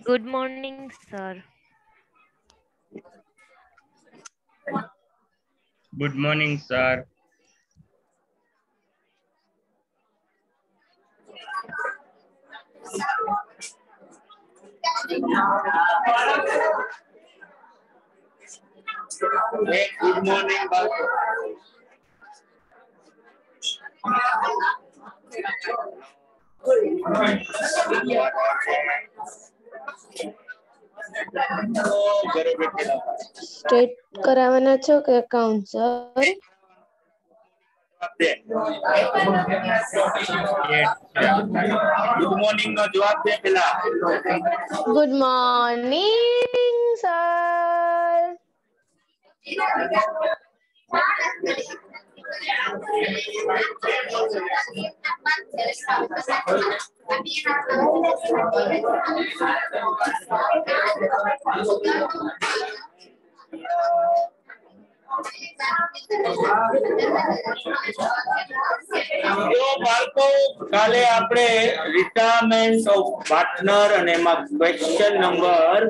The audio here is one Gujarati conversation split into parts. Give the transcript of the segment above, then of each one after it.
Good morning, sir. Good morning, sir. Hey, good morning, Babu. State કરાવવાના છો કે એકાઉન્ટ સર? ગુડ મોર્નિંગ નો જવાબ દે પેલા. Good morning sir. તો બાળકો કાલે આપણે રિટાયરમેન્ટ ઓફ પાર્ટનર અને એમાં ક્વેશ્ચન નંબર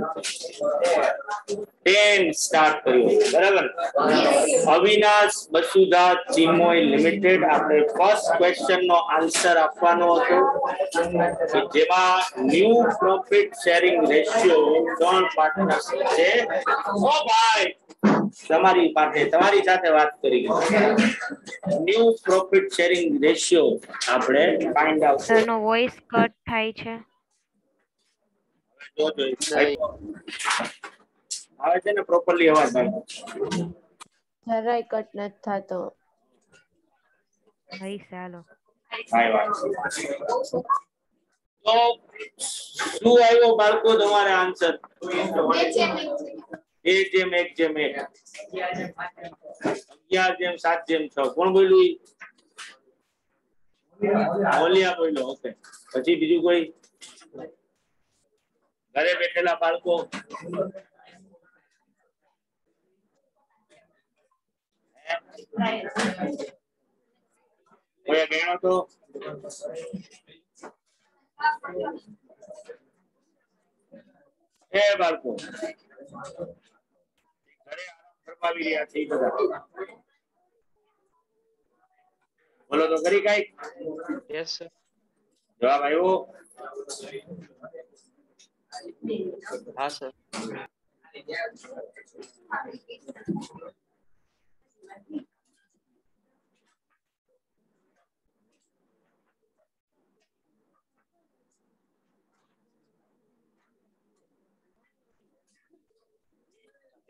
10 સ્ટાર્ટ કર્યો બરાબર. અવિનાશ વસુધા ચિન્મય લિમિટેડ આપણે ફર્સ્ટ ક્વેશ્ચન નો આન્સર આપવાનો હતો કે જેમાં new profit sharing ratio 3 partnership છે. ઓ ભાઈ તમારી સાથે વાત કરી ન્યૂ પ્રોફિટ શેરિંગ રેશિયો આપણે ફાઇન્ડ આઉટ સર નો વોઇસ કટ થાય છે. આવે છે ને પ્રોપરલી અવાજ ભાઈ? જરાય કટ નથી થતો. ભાઈ ચાલો. કાઈ વાત તો શું આવ્યો બાળકો તમારે આન્સર? એક જેમ 11:7:6. કોણ બોલ્યું? ઓલિયા બોલ્યો. ઓકે, પછી બીજું કોઈ? ઘરે બેઠેલા બાળકો કોઈ ગણો તો એ બાળકો ઘરે આરામ ફરમાવી રહ્યા છે બધા. બોલો તો કરી કઈ? Yes sir. જવાબ આવ્યો? હા સર.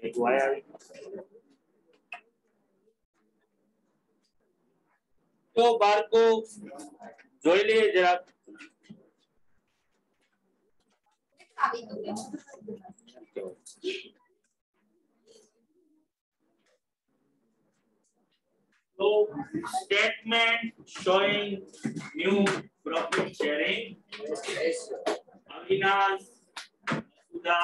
એક વાય આવી. તો બાળકો જોઈ લઈએ જરાક. So statement showing new profit sharing. Avinash, Sudha,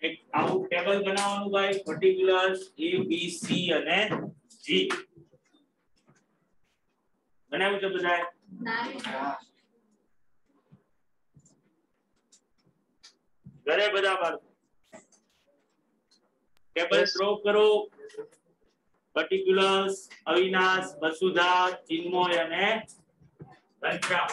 એક આવું ટેબલ બનાવવાનું ભાઈ, પર્ટિક્યુલર્સ A B C અને G બનાવ્યું છે બધાએ? ઘરે બધા બાળકો ટેબલ ડ્રો કરો. પર્ટિક્યુલર્સ અવિનાશ, વસુધા, ચિન્મય અને ઘનશ્યામ.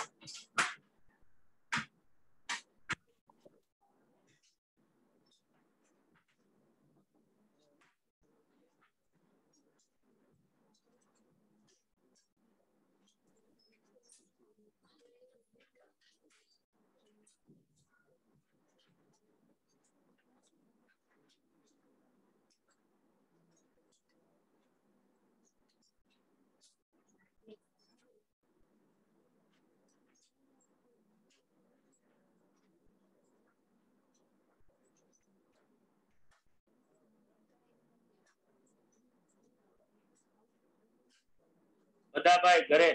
બધા ભાઈ ઘરે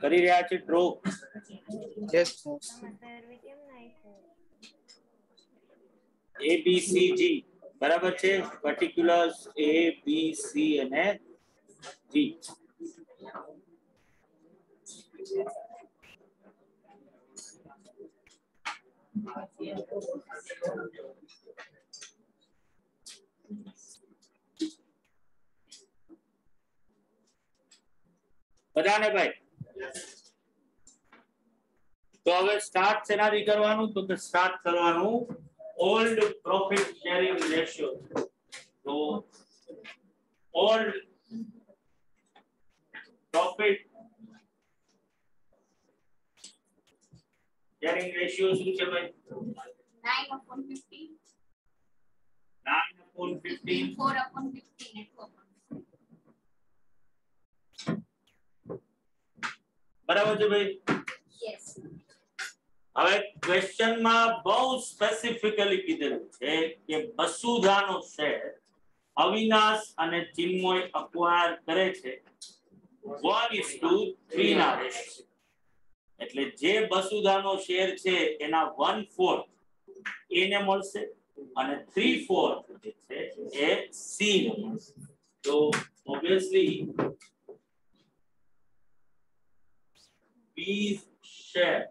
કરી રહ્યા છે draw? Yes, sir. A B C G બરાબર છે. પર્ટિક્યુલર્સ A B C અને G. બધાને ભાઈ તો હવે સ્ટાર્ટ શેનાથી કરવાનું? તો કે સ્ટાર્ટ કરવાનું ઓલ્ડ પ્રોફિટ શેરિંગ રેશિયો. તો ઓલ્ડ પ્રોફિટ શેરિંગ રેશિયો શું છે ભાઈ? 9/15, 9/15, 4/15 and 2/15. બરાબર છે ભાઈ? Yes. હવે ક્વેશ્ચન માં બહુ સ્પેસિફિકલી કીધેલું છે કે વસુધાનો શેર અવિનાશ અને ચિન્મય અક્વાયર કરે છે 1:3 ના રેશિયો. એટલે જે વસુધાનો શેર છે એના 1/4 એને મળશે અને 3/4 જે છે એ સી ને મળશે. તો obviously B's share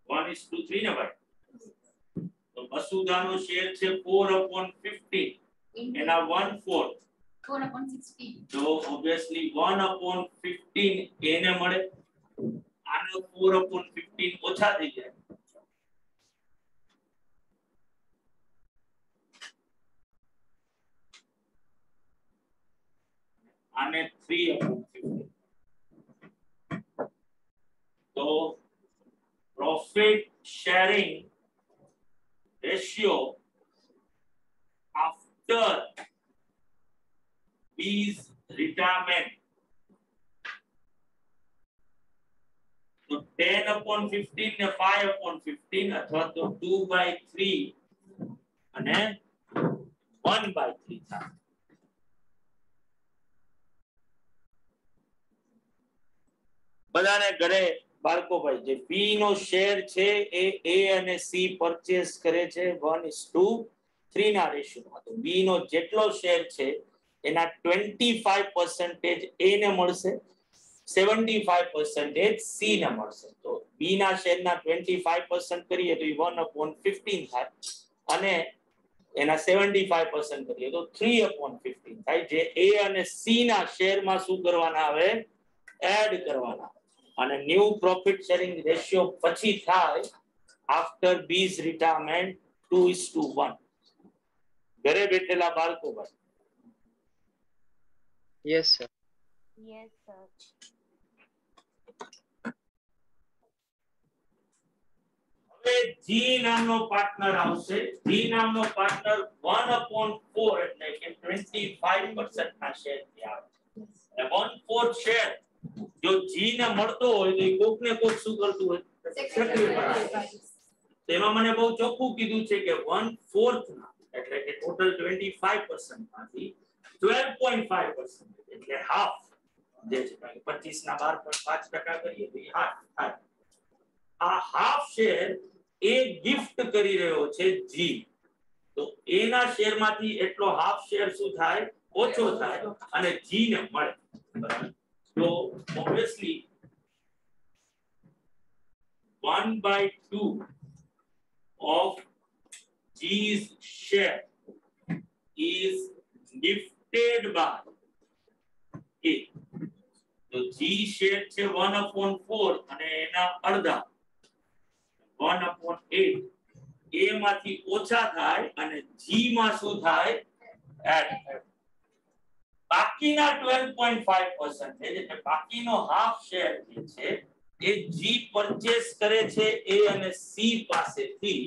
one is to 3 ને ભાઈ. તો વસુધાનો શેર છે 4/15 એના 1/4 4/16. તો ઓબ્વિયસલી 1/15 એને મળે. આનો 4/15 ઓછા થઈ જાય. આને 3/15. તો profit sharing ratio after B's retirement. તો 10/15 ને 5/15 અથવા તો 2/3 અને 1/3 થાય. બધાને ઘરે બાળકો ભાઈ જે બી નો શેર છે એ એ અને સી પરચેસ કરે છે 1:3 ના રેશિયોમાં. તો બી નો જેટલો શેર છે એના 25% એ ને મળશે, 75% સી ને મળશે. તો બી ના શેરના 25% કરીએ તો એ 1/15 થાય અને એના 75% કરીએ તો 3/15 થાય. જે એ અને સી ના શેરમાં શું કરવાના આવે? એડ કરવાના. અને ન્યુ પ્રોફિટ શેરિંગ રેશિયો પછી થાય આફ્ટર બીઝ રિટાયરમેન્ટ 2:1. ઘરે બેઠેલા બાળકો ભાઈ. Yes, sir. Yes, sir. હવે જી નામનો પાર્ટનર આવશે. જી નામનો પાર્ટનર 1/4 એટલે કે 25% ના શેર થી આવે છે. 1/4 શેર જો જી ને મળતો હોય તો કોક ને કોક શું કરતું હોય? તેમાં મને બહુ ચોખ્ખું કીધું છે કે 1/4 ના એટલે કે ટોટલ 25% માંથી 12.5% એટલે હાફ જે છે 25 ના 12.5% કરીએ તો હાફ થાય. આ હાફ શેર એ ગિફ્ટ કરી રહ્યો છે જી. તો A ના શેર માંથી એટલો હાફ શેર શું થાય ઓછો થાય અને G ને મળે બરાબર તો obviously 1/2 of G's share is gifted by A. તો G શેર છે 1/4 અને એના અડધા 1/8 A માંથી ઓછા થાય અને G માં શું થાય એડ બાકીના 12.5% એટલે બાકીનો હાફ શેર જે છે એ G પરચેસ કરે છે A અને C પાસેથી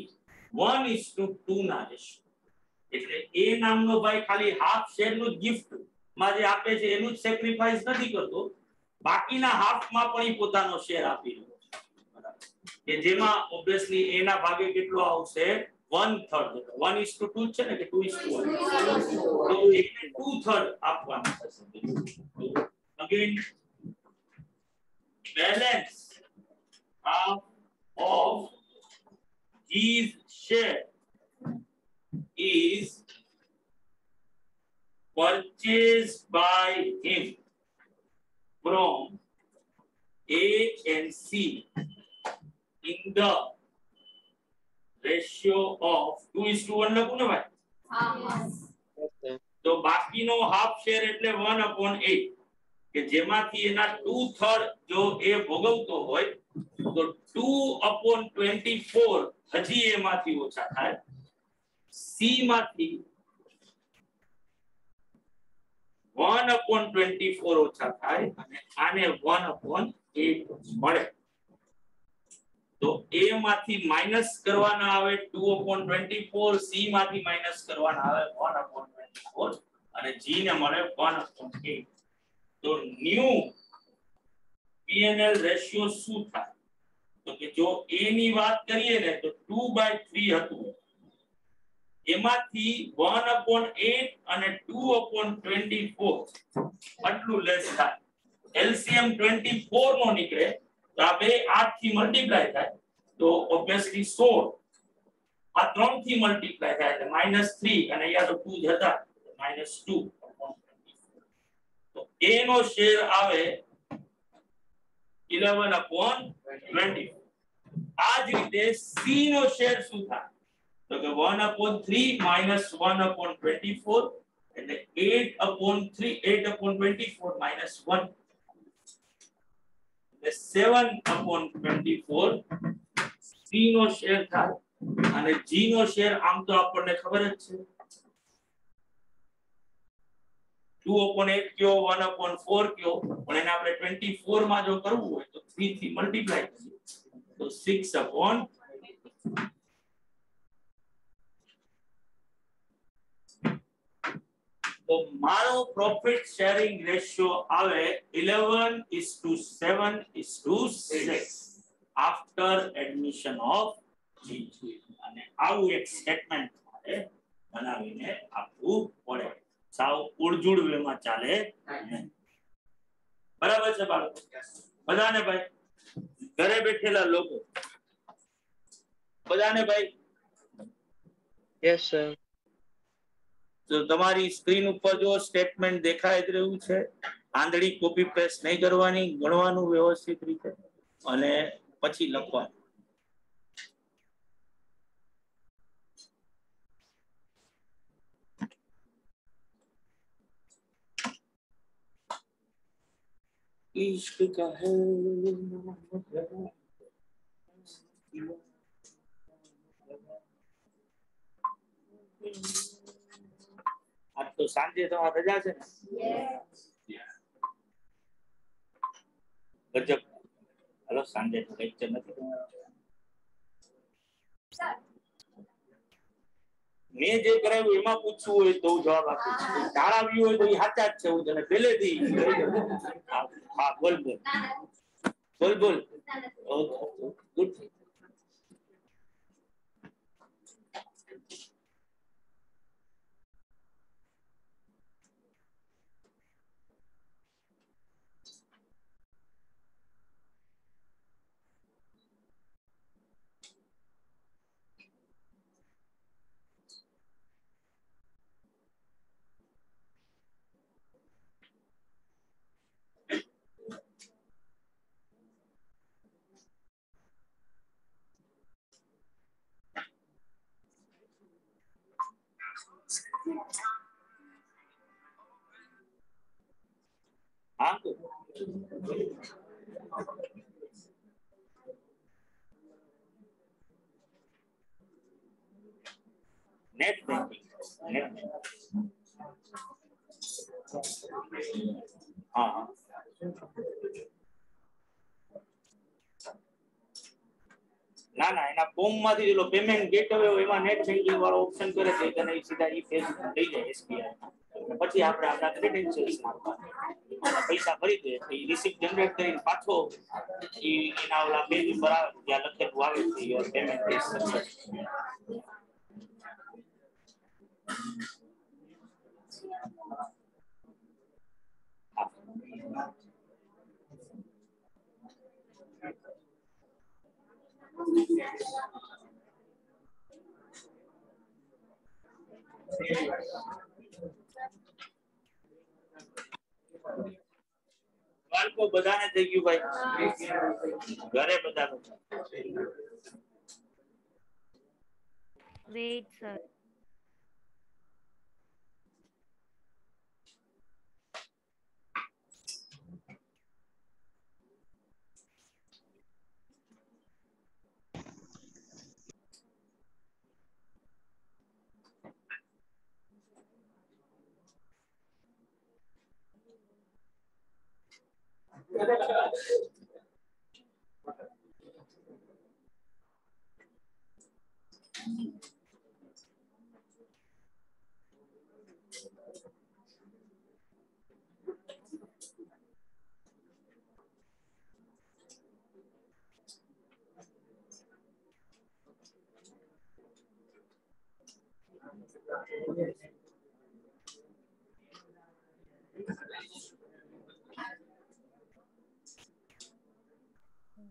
1:2 ના રેશિયો એટલે A નામનો ભાઈ ખાલી હાફ શેર નું ગિફ્ટ માં જે આપે છે એનું જ સેક્રિફાઈસ નથી કરતો બાકીના હાફ માં પણ ઈ પોતાનો શેર આપી રહ્યો છે બરાબર કે જેમાં ઓબ્વિયસલી A ના ભાગે કેટલો આવશે 1/3 1:2 છે ને કે 2:1 તો એને 2/3 આપવાનું થશે again balance half of G's share is purchased by him from A and C in the ratio of 2:1 લખું ને ભાઈ Yes, sir. તો બાકીનો હાફ શેર એટલે 1/8 કે જેમાંથી એના 2/3 જો એ ભોગવતો હોય તો 2/24 હજી એમાંથી ઓછા થાય C માંથી 1/24 ઓછા થાય અને આને 1/8 મળે તો A માંથી માઈનસ કરવાના આવે 2/24 C માંથી માઈનસ કરવાના આવે 1/24 અને G ને મળે 1/8 તો ન્યુ P&L રેશિયો શું થાય તો કે જો A ની વાત કરીએ ને તો 2/3 હતું એમાંથી 1/8 અને 2/24 આટલું લેસ થાય LCM 24 નો નીકળે તો આ બે 8 થી મલ્ટીપ્લાય થાય તો ઓબ્વિયસલી 16 આ 3 થી મલ્ટીપ્લાય થાય એટલે -3 અને અહીંયા તો 2 જ હતા -2 તો A નો શેર આવે 11/20 આ જ રીતે C નો શેર શું થાય તો કે 1/3 -1/24 એટલે 8/3 8/24 -1 એટલે 7/24 C નો શેર થાય અને G નો શેર આમ તો આપણને ખબર જ છે 2/8 કયો 1/4 કયો પણ એને આપણે 24 માં જો કરવું હોય તો 3 થી મલ્ટીપ્લાય કરીએ તો 6/, તો મારો પ્રોફિટ શેરિંગ રેશિયો આવે 11:7:6 આફ્ટર એડમિશન ઓફ G અને આવું એક સ્ટેટમેન્ટ મારે બનાવીને આપવું પડે સાવ ઉડજુડ વેમાં ચાલે નહીં બરાબર છે બાળકો બધાને ભાઈ ઘરે બેઠેલા લોકો બધાને ભાઈ Yes, sir. તો તમારી સ્ક્રીન ઉપર જો સ્ટેટમેન્ટ દેખાઈ જ રહ્યું છે આંધળી કોપી પેસ્ટ નહીં કરવાની ગણવાનું વ્યવસ્થિત રીતે અને પછી લખવાનું इश्क का है आज तो सांजे તમારે રજા છે ને ગજબ હાલો સાંજે તો લેક્ચર નથી મેં જે કરાવ્યું એમાં પૂછવું હોય તો જવાબ આપીશ તાળાવ્યું હોય તો એ સાચા જ છે હું તને પહેલેથી હા બોલ બોલ બોલ બોલ ગુડ हाँ नेट बैंकिंग हाँ हाँ ના ના એના ફોર્મ માંથી જેલો પેમેન્ટ ગેટવે એમાં નેટ બેન્કિંગ વાળો ઓપ્શન કરે છે તને સીધા ઈ પેજ લઈ જાય એસબીઆઈ પછી આપણે આપણા ક્રેડેન્શિયલ્સ નાખવાના પૈસા ભરી દે તો ઈ રિસીપ્ટ જનરેટ કરીને પાછો ઈ એના ઓલા પેજ ઉપર આવે જ્યાં લખેલું આવે છે યોર પેમેન્ટ ઇઝ સક્સેસ બાળકો બધાને થઈ ગયું ભાઈ ઘરે બધાનું Wait, sir.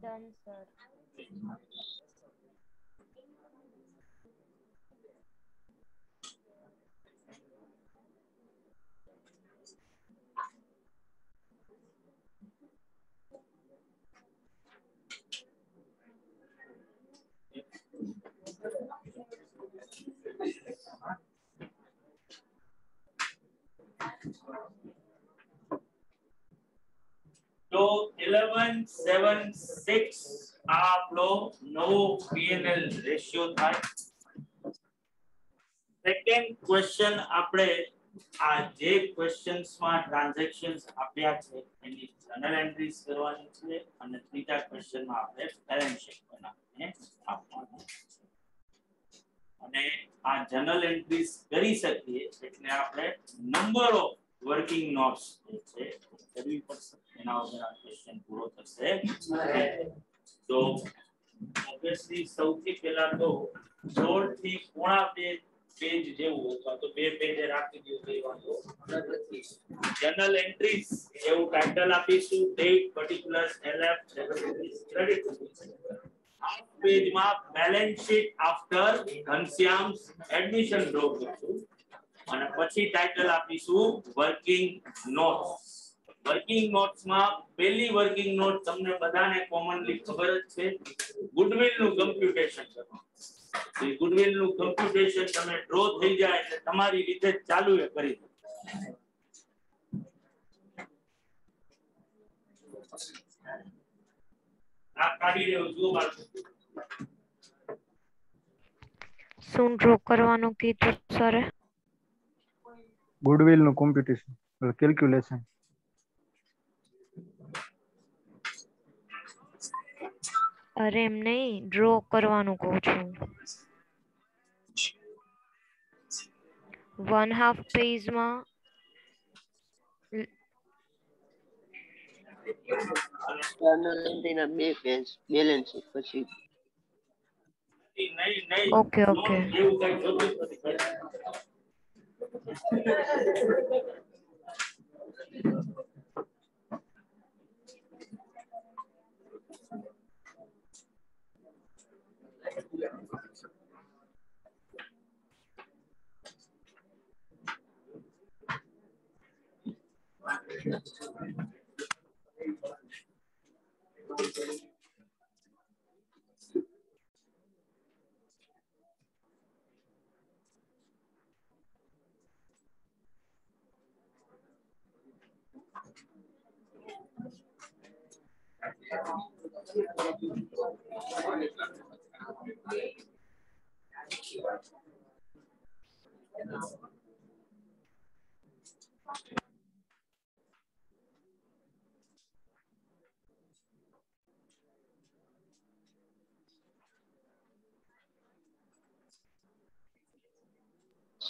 Done, sir. તો 1176 આ આપણો નવો પીએનએલ રેશિયો થાય સેકન્ડ ક્વેશ્ચન આપણે આ જે ક્વેશ્ચન્સ માં ટ્રાન્ઝેક્શન્સ આપ્યા છે એની જર્નલ એન્ટ્રીઝ કરવાની છે અને ત્રીજા ક્વેશ્ચનમાં આપણે બેલેન્સ શીટ બનાવીને આપવાનું અને આ જર્નલ એન્ટ્રીઝ કરી શકીએ એટલે આપણે નંબર ઓફ વર્કિંગ નોટ્સ જે છે કરવી પડશે એના વગર આ ક્વેશ્ચન પૂરો થશે તો ઓબ્વિયસલી સૌથી પહેલા તો 16 થી પોણા પેજ જેવું અથવા તો બે પેજે રાખી દો તો વાંધો નથી જર્નલ એન્ટ્રીઝ એવું ટાઇટલ આપીશું ડેટ પર્ટિક્યુલર એલએફ ક્રેડિટ આ પેજમાં balance sheet after Ghanshyam's admission draw કરશું અને પછી ટાઇટલ આપીશું વર્કિંગ નોટ્સ વર્કિંગ નોટ્સ માં પહેલી વર્કિંગ નોટ તમને બધાને કોમનલી ખબર જ છે ગુડવિલ નું કમ્પ્યુટેશન કરવાનું એ ગુડવિલ નું કમ્પ્યુટેશન તમે ડ્રો થઈ જાય એટલે તમારી રીતે ચાલુ એ કરી દો આ કાઢી લેવું જો બાળકો શું ડ્રો કરવાનું કીધું સરે? ગુડવિલ નું કોમ્પ્યુટેશન કેલ્ક્યુલેશન અરે એમ નહીં, ડ્રો કરવાનું કહું છું. 1/2 પેજમાં જર્નલ એન્ટ્રીના બે પેજ બેલેન્સ શીટ પછી નહીં ઓકે ઓકે એવું કઈ જોતું નથી સર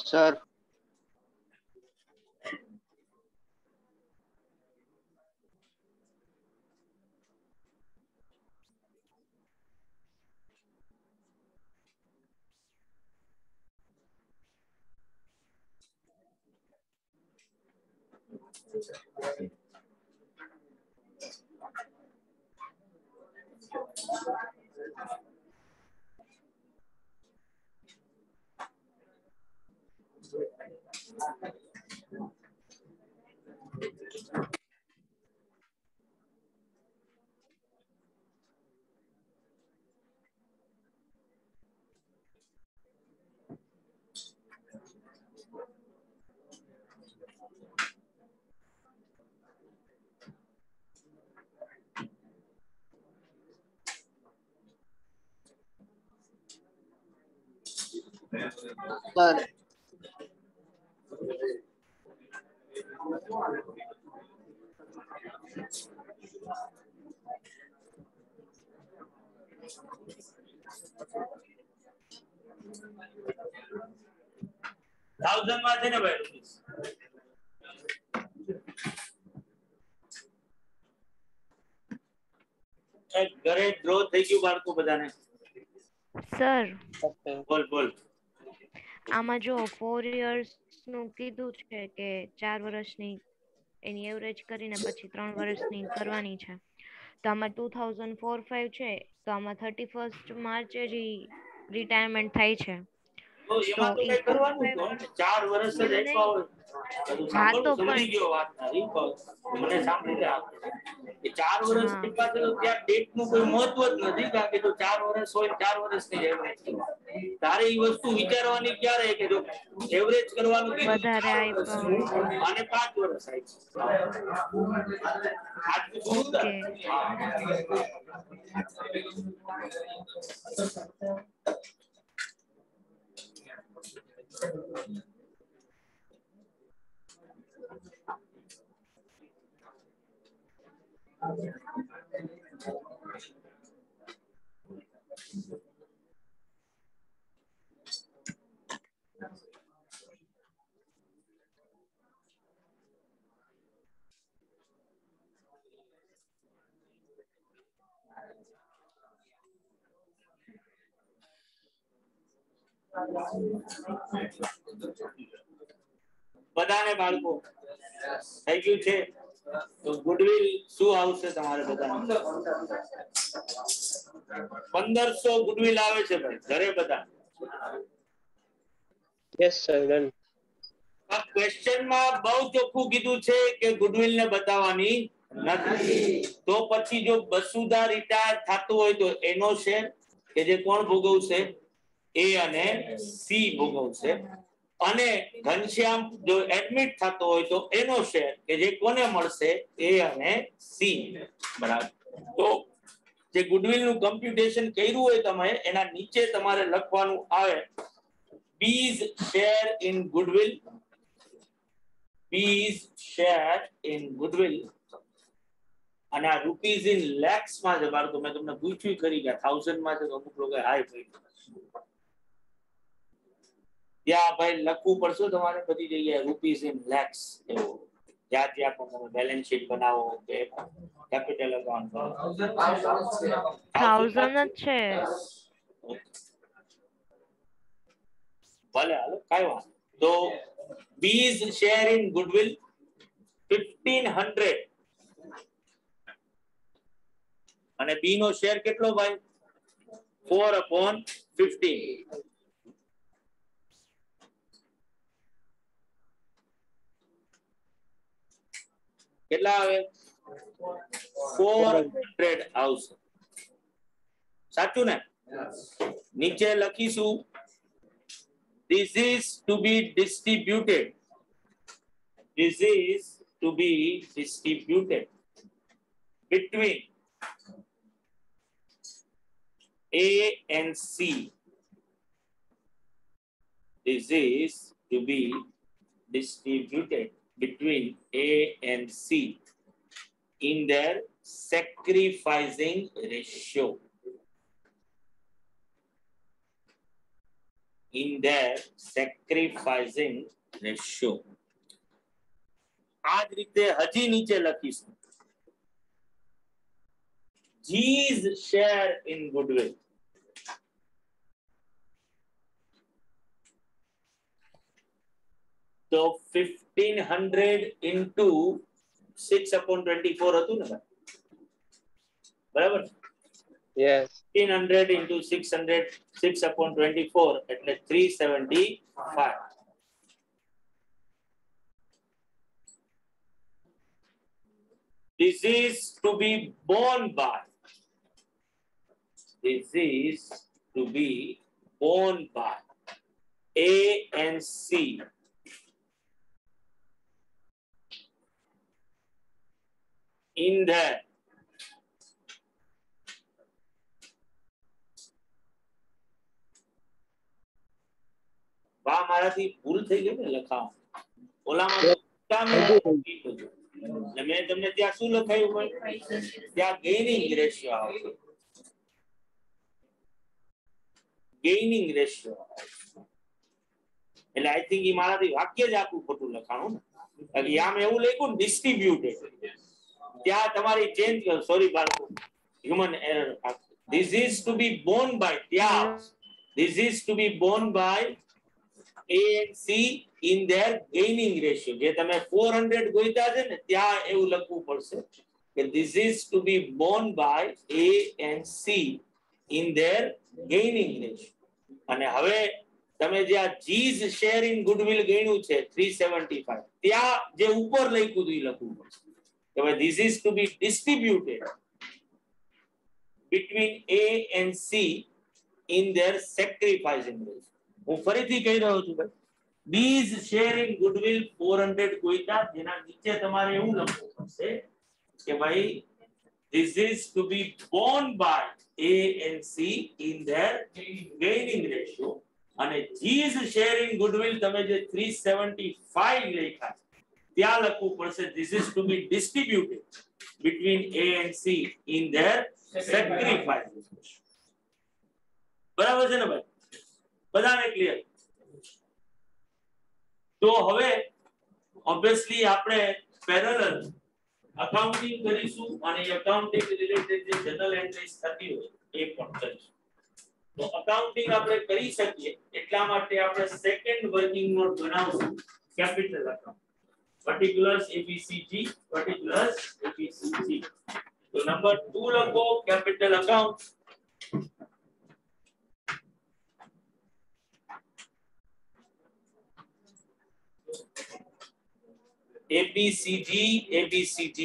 સર 1000 માં છે ને ભાઈ રૂપીસ. ઘરે ડ્રો થઈ ગયું બાળકો બધાને? સર બોલ બોલ. આમાં જો 4 years નું કીધું છે કે 4 વર્ષની એની એવરેજ કરીને પછી 3 વર્ષની કરવાની છે. તો આમાં 2004-5 છે તો આમાં 31st માર્ચે જ રિટાયરમેન્ટ થાય છે. તો એમાં તો કઈ કરવાનું જ હોય ને. 4 વર્ષ જ આપ્યા હોય. બધું હા તો સાંભળું, સમજી પણ ગયો વાત તારી. મને સાંભળી લે. એ 4 વર્ષ હા આપ્યા છે તો ત્યાં ડેટ નું કોઈ મહત્વ જ નથી, કારણ કે જો 4 વર્ષ હોય 4 વર્ષની એવરેજ તારે એ વસ્તુ વિચારવાની ક્યારે કે જો એવરેજ કરવાનું કીધું વધારે 4 આપ્યા વર્ષ હોય તો અને 5 વર્ષ આપ્યું. ઓકે. બધાને બાળકો થઈ ગયું છે. તો ગુડવિલ શું આવશે તમારે બધાને? 1500 ગુડવિલ આવે છે ભાઈ ઘરે બધા. Yes sir done. આ ક્વેશ્ચન માં બહુ ચોખ્ખું કીધું છે કે ગુડવિલ ને બતાવવાની નથી. તો પછી જો બસુધા રિટાયર થતું હોય તો એનો શેર કે જે કોણ ભોગવશે? એ અને સી ભોગવશે. અને ઘનશ્યામ જો એડમિટ થતો હોય તો એનો શેર કે જે કોને મળશે? એ અને સી. બરાબર. તો જે ગુડવિલ નું કમ્પ્યુટેશન કર્યું હોય તમે એના નીચે તમારે લખવાનું આવે B's share in goodwill. B's share in goodwill. અને આ રૂપીઝ ઇન લેક્સ માં છે બાળકો. મેં તમને પૂછ્યું કરી ગયા 1000 માં છે તો અમુક લોકો હાઈ પૂછ્યું. ત્યાં ભાઈ લખવું પડશે તમારે બધી જગ્યાએ રૂપીઝ ઇન લેક્સ એવું. જ્યાં જ્યાં પણ તમે બેલેન્સ શીટ બનાવો કે કેપિટલ એકાઉન્ટ 1000 જ છે. ભલે હાલો કઈ વાત. તો B's share in goodwill 1500 અને B નો શેર કેટલો ભાઈ? 4/15. કેટલા આવે? 400 આવશે. સાચું ને? નીચે લખીશું this is to be distributed. This is to be distributed between A and C. This is to be distributed between A and C in their sacrificing ratio. In their sacrificing ratio. આ જ રીતે હજી નીચે લખીશું. G's share in goodwill. So 1500 into 6/24 હતું ને બરાબર? Yes. 1500 into 600 6/24 એટલે 375. This is to be borne by. This is to be borne by A and C in their મારાથી ભૂલ થઈ ગઈ ને લખાવ ઓલામાં મેં તમને ત્યાં શું લખાયું હોય ત્યાં ગેઇનિંગ રેશિયો આવશે ગેઇનિંગ રેશિયો એટલે આઈ થિંક ઈ મારાથી વાક્ય જ આખું ખોટું લખાણું ને આમ એવું લખ્યું ને ડિસ્ટ્રીબ્યુટેડ ત્યાં તમારી ચેન્જ કરો સોરી બાળકો human error this is to be borne by ત્યાં this is to be borne by A and C in their gaining ratio. જે તમે 400 ગોઈતા છે ને ત્યાં એવું લખવું પડશે કે this is to be borne by A and C in their gaining ratio. અને હવે તમે જે આ G's share in goodwill ગણ્યું છે 375 ત્યાં જે ઉપર લખ્યું હતું એ લખવું પડશે કે ભાઈ this is to be distributed between A and C in their sacrificing ratio. હું ફરીથી કહી રહ્યો છું ભાઈ B's sharing goodwill 400 કોઈતા જેના નીચે તમારે એવું લખવું પડશે કે ભાઈ this is to be borne by A and C in their gaining ratio અને G's sharing goodwill તમે જે 375 લખ્યા ત્યાં લખવું પડશે this is to be distributed between A and C in their sacrifices. બરાબર છે ને ભાઈ બધાને ક્લિયર તો હવે ઓબ્વિયસલી આપણે પેરેલલ અકાઉન્ટિંગ કરીશું અને અકાઉન્ટિંગ રિલેટેડ જે જનરલ એન્ટ્રીઝ થતી હોય એ પણ કરીશું તો અકાઉન્ટિંગ આપણે કરી શકીએ એટલા માટે આપણે સેકન્ડ વર્કિંગ નોટ બનાવશું capital account particulars ABCG particulars ABCG તો નંબર 2 લખો કેપિટલ અકાઉન્ટ ABCG ABCG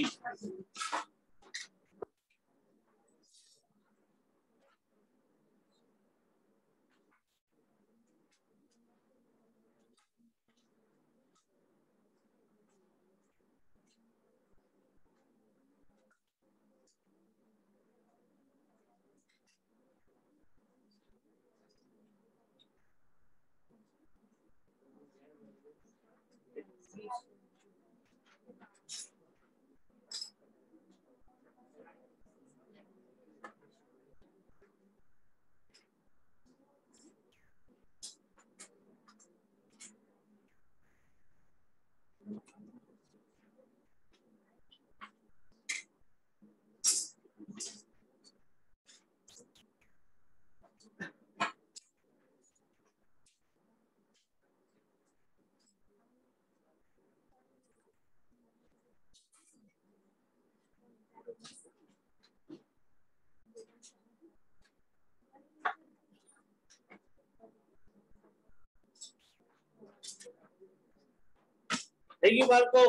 થઈ ગયું બાળકો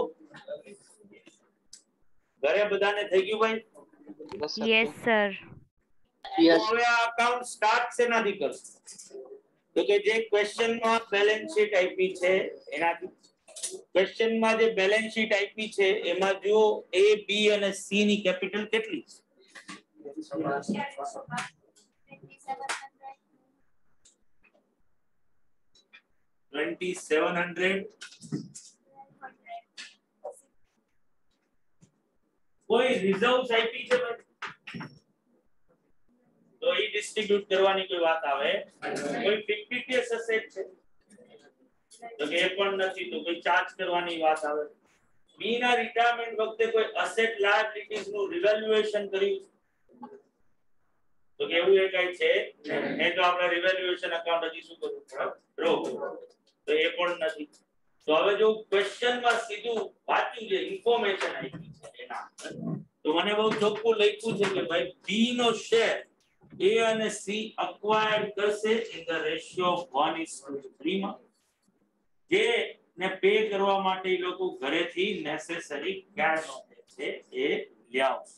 ઘરે બધાને થઈ ગયું ભાઈ યસ સર Yes. હવે આ અકાઉન્ટ સ્ટાર્ટ શેનાથી કરશું તો કે જે ક્વેશ્ચન માં બેલેન્સ શીટ આપી છે એનાથી ક્વેશ્ચન માં જે બેલેન્સ શીટ આપી છે એમાં જો A B અને C ની કેપિટલ કેટલી છે $2,700 કોઈ રિઝર્વ્સ આપી છે ભાઈ તો એ ડિસ્ટ્રીબ્યુટ કરવાની કોઈ વાત આવે કોઈ ફિક્ટિટિયસ એસેટ છે તો કે એ પણ નથી તો કોઈ ચાર્જ કરવાની વાત આવે બી ના રિટાયરમેન્ટ વખતે કોઈ એસેટ લાયબિલિટીઝ નું રિવેલ્યુએશન કર્યું તો કે એવું એ કઈ છે એ તો આપણે રિવેલ્યુએશન અકાઉન્ટ હજી શું કરવું ડ્રો તો એ પણ નથી તો હવે જો ક્વેશ્ચન માં સીધું વાંચ્યું છે ઇન્ફોર્મેશન આપી છે એના તો મને બહુ ચોખ્ખું લખ્યું છે કે ભાઈ બી નો શેર A અને C acquired કરશે in the ratio of 1:3 માં જે ને પે કરવા માટે એ લોકો ઘરેથી નેસેસરી કેશ છે એ લાવશે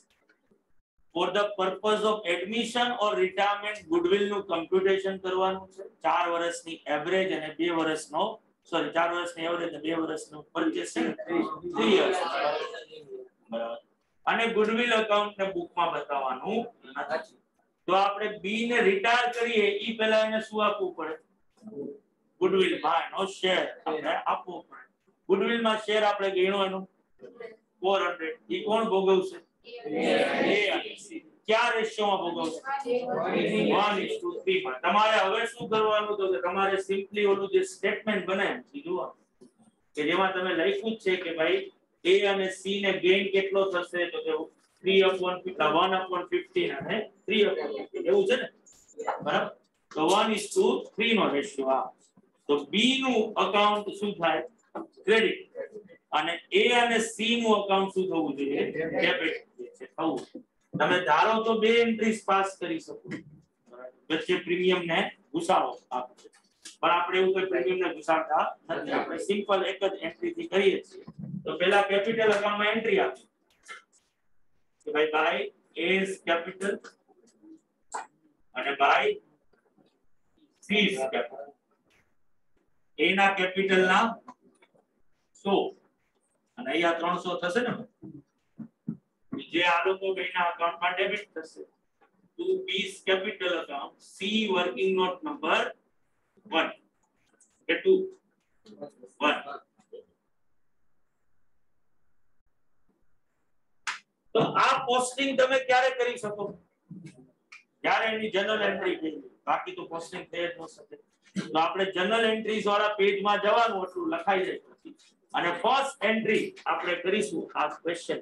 for the purpose of admission or retirement goodwill નું કમ્પ્યુટેશન કરવાનું છે 4 વર્ષની એવરેજ અને 2 વર્ષનો સોરી 4 વર્ષની એવરેજ અને 2 વર્ષનો પર્ચેસિંગ 3 years બરાબર અને goodwill account ને બુકમાં બતાવવાનું નથી તો આપણે બી ને રિટાયર કરીએ ઈ પહેલા એને શું આપવું પડે ગુડવિલ માં એનો શેર આપણે આપવો પડે ગુડવિલ માં શેર આપણે ગણ્યો એનો 400 ઈ કોણ ભોગવશે क्या रेशियो में भोगवશે 1:3 માં તમારે હવે શું કરવાનું તો કે તમારે સિમ્પલી ઓલું જે સ્ટેટમેન્ટ બને જુઓ કે જેમાં તમે લખ્યું છે કે ભાઈ A અને C ને ગેઇન કેટલો થશે તો કે 1/15 અને 3/15 એવું છે ને બરાબર તો 1:3 નો રેશિયો આ તો B નું અકાઉન્ટ શું થાય ક્રેડિટ અને A અને C નું અકાઉન્ટ શું થવું જોઈએ ડેબિટ છે થવું તમે ધારો તો બે એન્ટ્રીઝ પાસ કરી શકો વચ્ચે પ્રીમિયમ ને ઘુસાડો આપશે પણ આપણે એવું કોઈ પ્રીમિયમ ને ઘુસાડતા નથી આપણે સિમ્પલ એક જ એન્ટ્રી થી કરીએ છીએ તો પહેલા કેપિટલ અકાઉન્ટ માં એન્ટ્રી આપી કે ભાઈ બાય A's કેપિટલ અને બાય C's કેપિટલ A ના કેપિટલ ના 100 અને અહીંયા 300 થશે ને જે આ લોકો બેના અકાઉન્ટ માં ડેબિટ થશે to B's capital account C working note number 1 કે 2 1 તો આ પોસ્ટિંગ તમે ક્યારે કરી શકો જ્યારે એની જનરલ એન્ટ્રી થઈ બાકી તો પોસ્ટિંગ થઈ જ ન શકે તો આપણે જનરલ એન્ટ્રીઝ વાળા પેજ માં જવાનું એટલું લખાઈ જાય અને ફર્સ્ટ એન્ટ્રી આપણે કરીશું આ ક્વેશ્ચન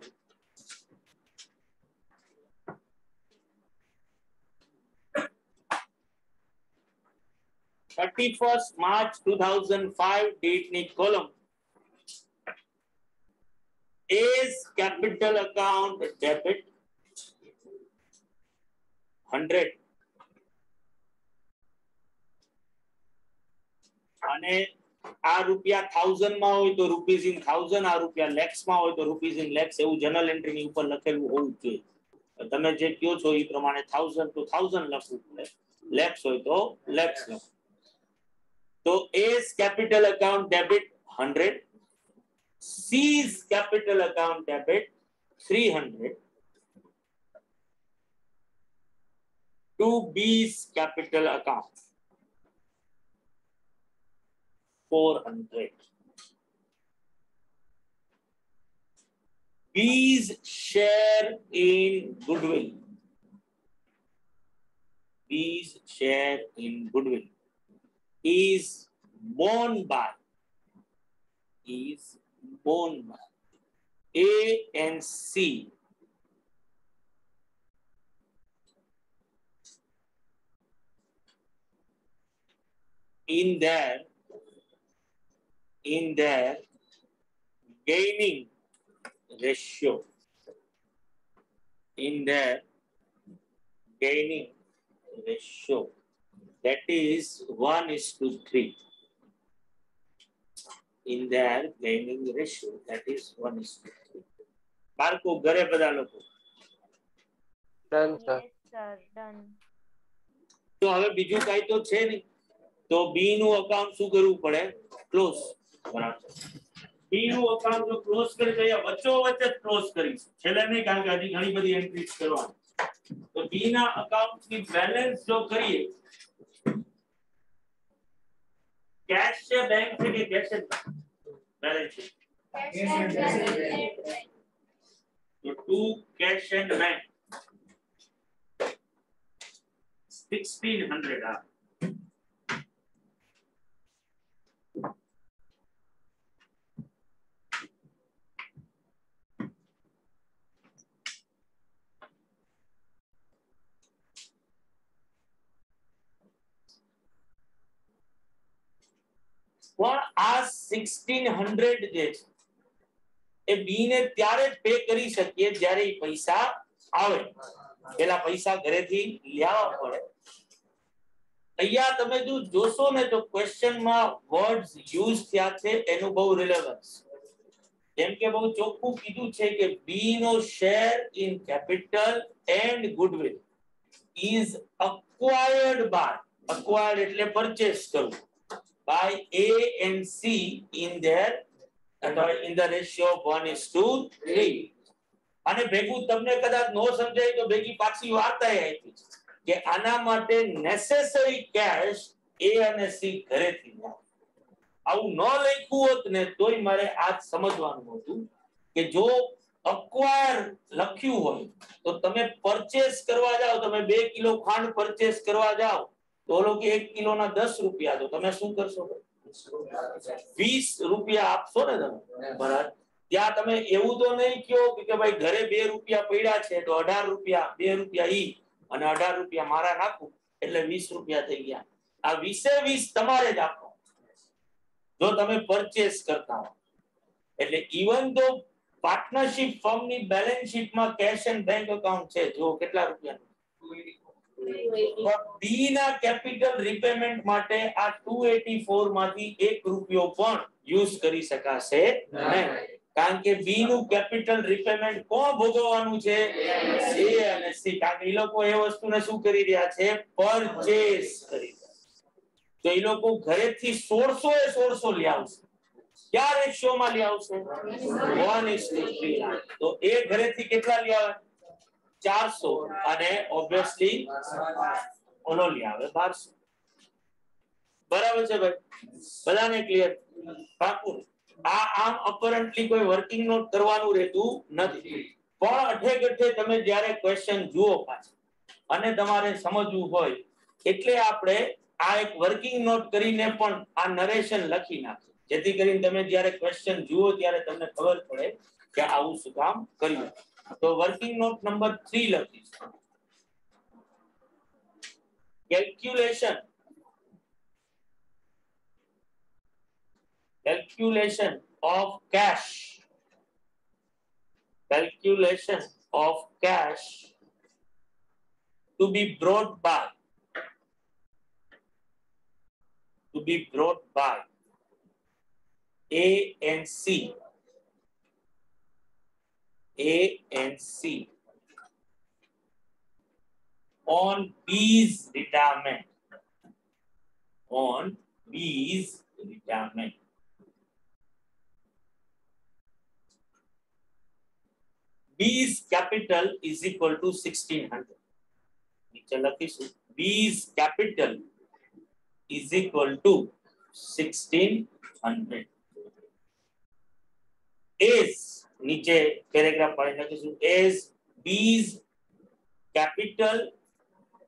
31st March 2005 date ની column A's capital account debit 100 અને આ રૂપિયા 1000 માં હોય તો રૂપીઝ ઇન 1000 આ રૂપિયા લેક્સ માં હોય તો રૂપીઝ ઇન લેક્સ એવું જનરલ એન્ટ્રી ની ઉપર લખેલું હોવું જોઈએ તમે જે કહો છો એ પ્રમાણે 1000 to 1000 લખવું પડે લેક્સ હોય તો લેક્સ લખો तो A's capital account debit 100, C's capital account debit 300 to B's capital account 400. B's share in goodwill. B's share in goodwill is borne by A and C in their gaining ratio that is 1:3 in their gaining ratio that is 1:3 બાળકો ઘરે બધા લોકો done sir Yes, sir. Done. તો હવે બીજું કાઈ તો છે નહીં તો બી નું અકાઉન્ટ શું કરવું પડે ક્લોઝ બરાબર બી નું અકાઉન્ટ જો ક્લોઝ કરી દઈએ વચ્ચો વચ્ચે ક્લોઝ કરીશું છેલ્લે નહીં કારણ કે હજી ઘણી બધી એન્ટ્રીઝ કરવાની તો બી ના અકાઉન્ટ ની બેલેન્સ જો કરીએ કેશ છે બેંક છે કે કેશ છે બેલેન્સ છે તો to cash and bank 1600 are. પણ આ 1600 જે છે એ બી ને ત્યારે જ પે કરી શકીએ જ્યારે એ પૈસા આવે પેલા પૈસા ઘરેથી લાવવા પડે અહીંયા તમે જો જોશો ને તો ક્વેશ્ચન માં વર્ડ્સ યુઝ થયા છે એનું બહુ રિલેવન્સ જેમ કે બહુ ચોખ્ખું કીધું છે કે બી નો share in capital and goodwill is acquired એટલે પરચેસ કરવું by A and C in the ratio of 1:3 અને ભેગું તમને કદાચ નો સમજાય તો ભેગી પાછી વાર્તા આપી કે આના માટે નેસેસરી કેશ A અને C ઘરેથી લાવો આવું ન લખ્યું હોત ને તોય મારે આજ સમજવાનું હતું કે જો અક્વાયર લખ્યું હોય તો તમે પરચેસ કરવા જાઓ તમે 2 કિલો ખાંડ પરચેસ કરવા જાઓ તો ઓલો કે 1 કિલો ના 10 રૂપિયા તો તમે શું કરશો 20 રૂપિયા આપશો ને તમે બરાબર ત્યાં તમે એવું તો નહીં કહો કે ભાઈ ઘરે 2 રૂપિયા પડ્યા છે તો 18 રૂપિયા 2 રૂપિયા ઈ અને 18 રૂપિયા મારા નાખું એટલે 20 રૂપિયા થઈ ગયા આ 20 તમારે જ આપો જો તમે પરચેસ કરતા હો એટલે ઇવન તો પાર્ટનરશિપ ફર્મ ની બેલેન્સ શીટ માં કેશ એન્ડ બેંક એકાઉન્ટ છે જો કેટલા રૂપિયા બી ના કેપિટલ રીપેમેન્ટ માટે આ 284 માંથી 1 રૂપિયો પણ યુઝ કરી શકાશે નહીં કારણ કે બી નું કેપિટલ રીપેમેન્ટ કોણ ભોગવવાનું છે એ અને સી કારણ કે એ લોકો એ વસ્તુને શું કરી રહ્યા છે પરચેસ કરી રહ્યા તો એ લોકો ઘરેથી 1600 લઈ આવશે ક્યાં રેશિયો માં લઈ આવશે 1:3 તો એ ઘરેથી કેટલા લઈ આવે 400 અને ઓબ્વિયસલી ઓનો લઈ આવે 1200 બરાબર છે ભાઈ બધાને ક્લિયર પાકું આ આમ અપરન્ટલી કોઈ વર્કિંગ નોટ કરવાનું રહેતું નથી પણ અઠે તમે જ્યારે ક્વેશ્ચન જુઓ પાછા અને તમારે સમજવું હોય એટલે આપણે આ એક વર્કિંગ નોટ કરીને પણ આ નરેશન લખી નાખ્યું જેથી કરીને તમે જ્યારે ક્વેશ્ચન જુઓ ત્યારે તમને ખબર પડે કે આવું શું કામ કર્યું તો વર્કિંગ નોટ નંબર 3 લખીશું calculation of cash to be brought by A and C on B's retirement B's capital is equal to 1600 નીચે લખીશું B's capital is equal to 1600 as નીચે પેરેગ્રાફ પાડી લખીશું as B's capital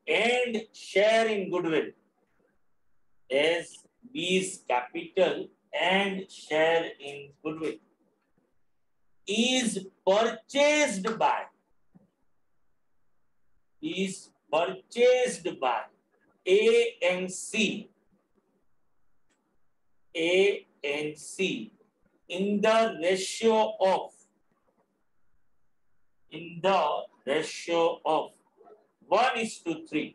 and share in goodwill as B's capital and share in goodwill is purchased by A and C in the ratio of 1:3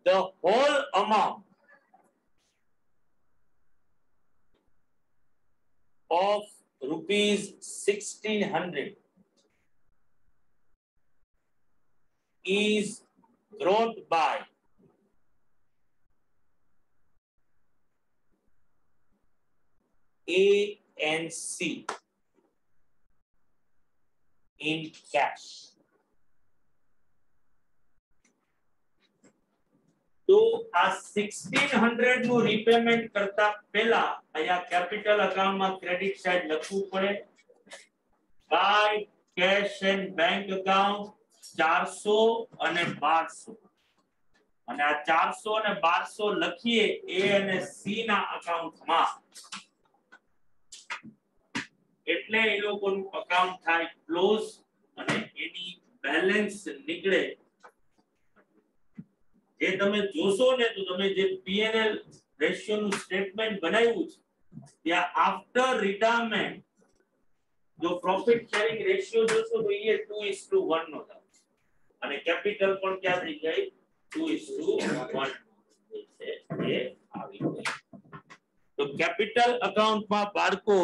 the whole amount of rupees 1600 is brought by A and C in cash. તો આ 1600 નું રીપેમેન્ટ કરતા પહેલા અહીંયા કેપિટલ અકાઉન્ટમાં ક્રેડિટ સાઈડ લખવું પડે by cash and bank account 400 અને 1200 અને આ 400 અને 1200 લખીએ એ અને સી ના અકાઉન્ટમાં એટલે એ લોકોનું અકાઉન્ટ થાય ક્લોઝ અને એની બેલેન્સ નીકળે જે તમે જોશો ને તો તમે જે પીએનએલ રેશિયો નું સ્ટેટમેન્ટ બનાવ્યું છે ત્યાં આફ્ટર રિટાયરમેન્ટ જો પ્રોફિટ શેરિંગ રેશિયો જોશો તો એ 2:1 નો થાય અને કેપિટલ પણ ક્યાં થઈ જાય 2:1 છે એ આવી ગઈ તો કેપિટલ અકાઉન્ટમાં બાળકો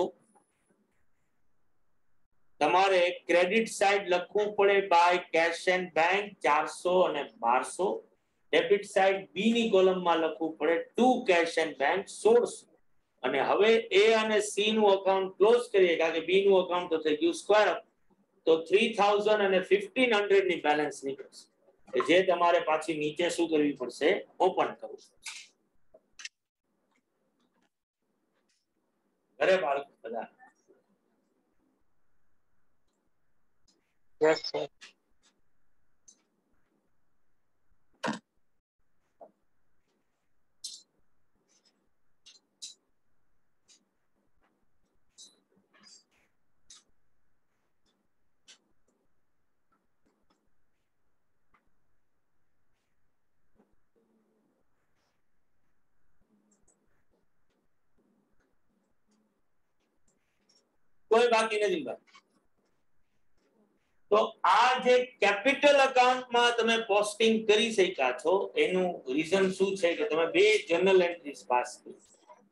તમારે ક્રેડિટ સાઈડ લખવું પડે બાય કેશ એન્ડ બેંક 400 અને 1200 ડેબિટ સાઈડ બી ની કોલમમાં લખવું પડે ટુ કેશ એન્ડ બેંક 1600 અને હવે એ અને સી નું અકાઉન્ટ ક્લોઝ કરીએ કારણ કે બી નું અકાઉન્ટ તો થઈ ગયું સ્ક્વેર અપ તો 3000 અને 1500 ની બેલેન્સ નીકળશે જે તમારે પાછી નીચે શું કરવી પડશે ઓપન કરવું પડશે અરે બાળકો બધા Yes, sir. કોઈ બાકી નથી ભાઈ તો આ જે કેપિટલ અકાઉન્ટમાં તમે પોસ્ટિંગ કરી શક્યા છો એનું રીઝન શું છે કે તમે બે જર્નલ એન્ટ્રીઝ પાસ કરી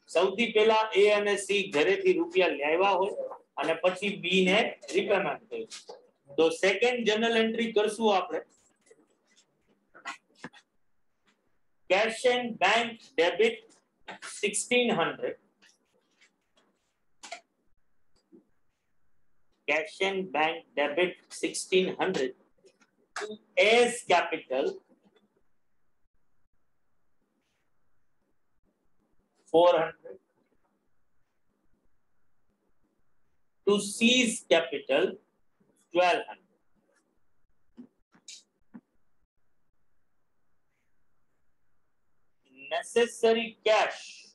સૌથી પહેલા એ અને સી ઘરેથી રૂપિયા લાવ્યા હોય અને પછી બી ને રીપેમેન્ટ કર્યું તો સેકન્ડ જર્નલ એન્ટ્રી કરશું આપણે cache and bank debit 1600 cash and bank debit 1600 to A's capital 400 to C's capital 1200 necessary cash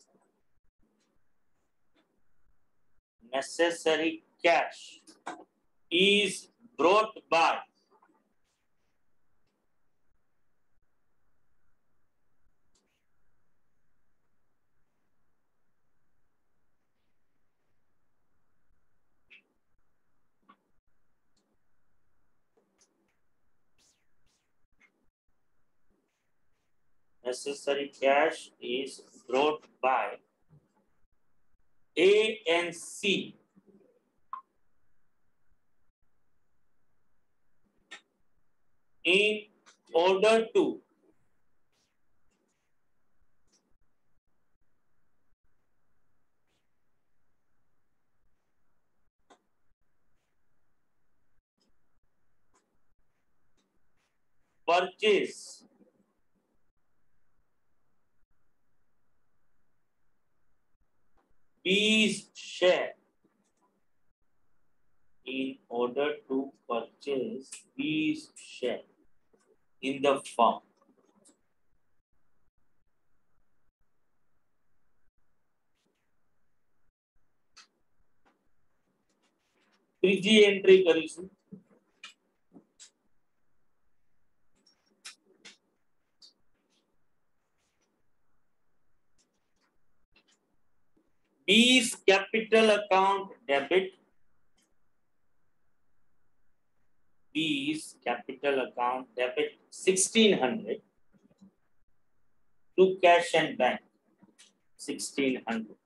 is brought by necessary cash is brought by A and C in order to purchase B's share in order to purchase B's share in the firm. ત્રીજી એન્ટ્રી કરીશું B's capital account debit B's capital account debit 1600 to cash and bank 1600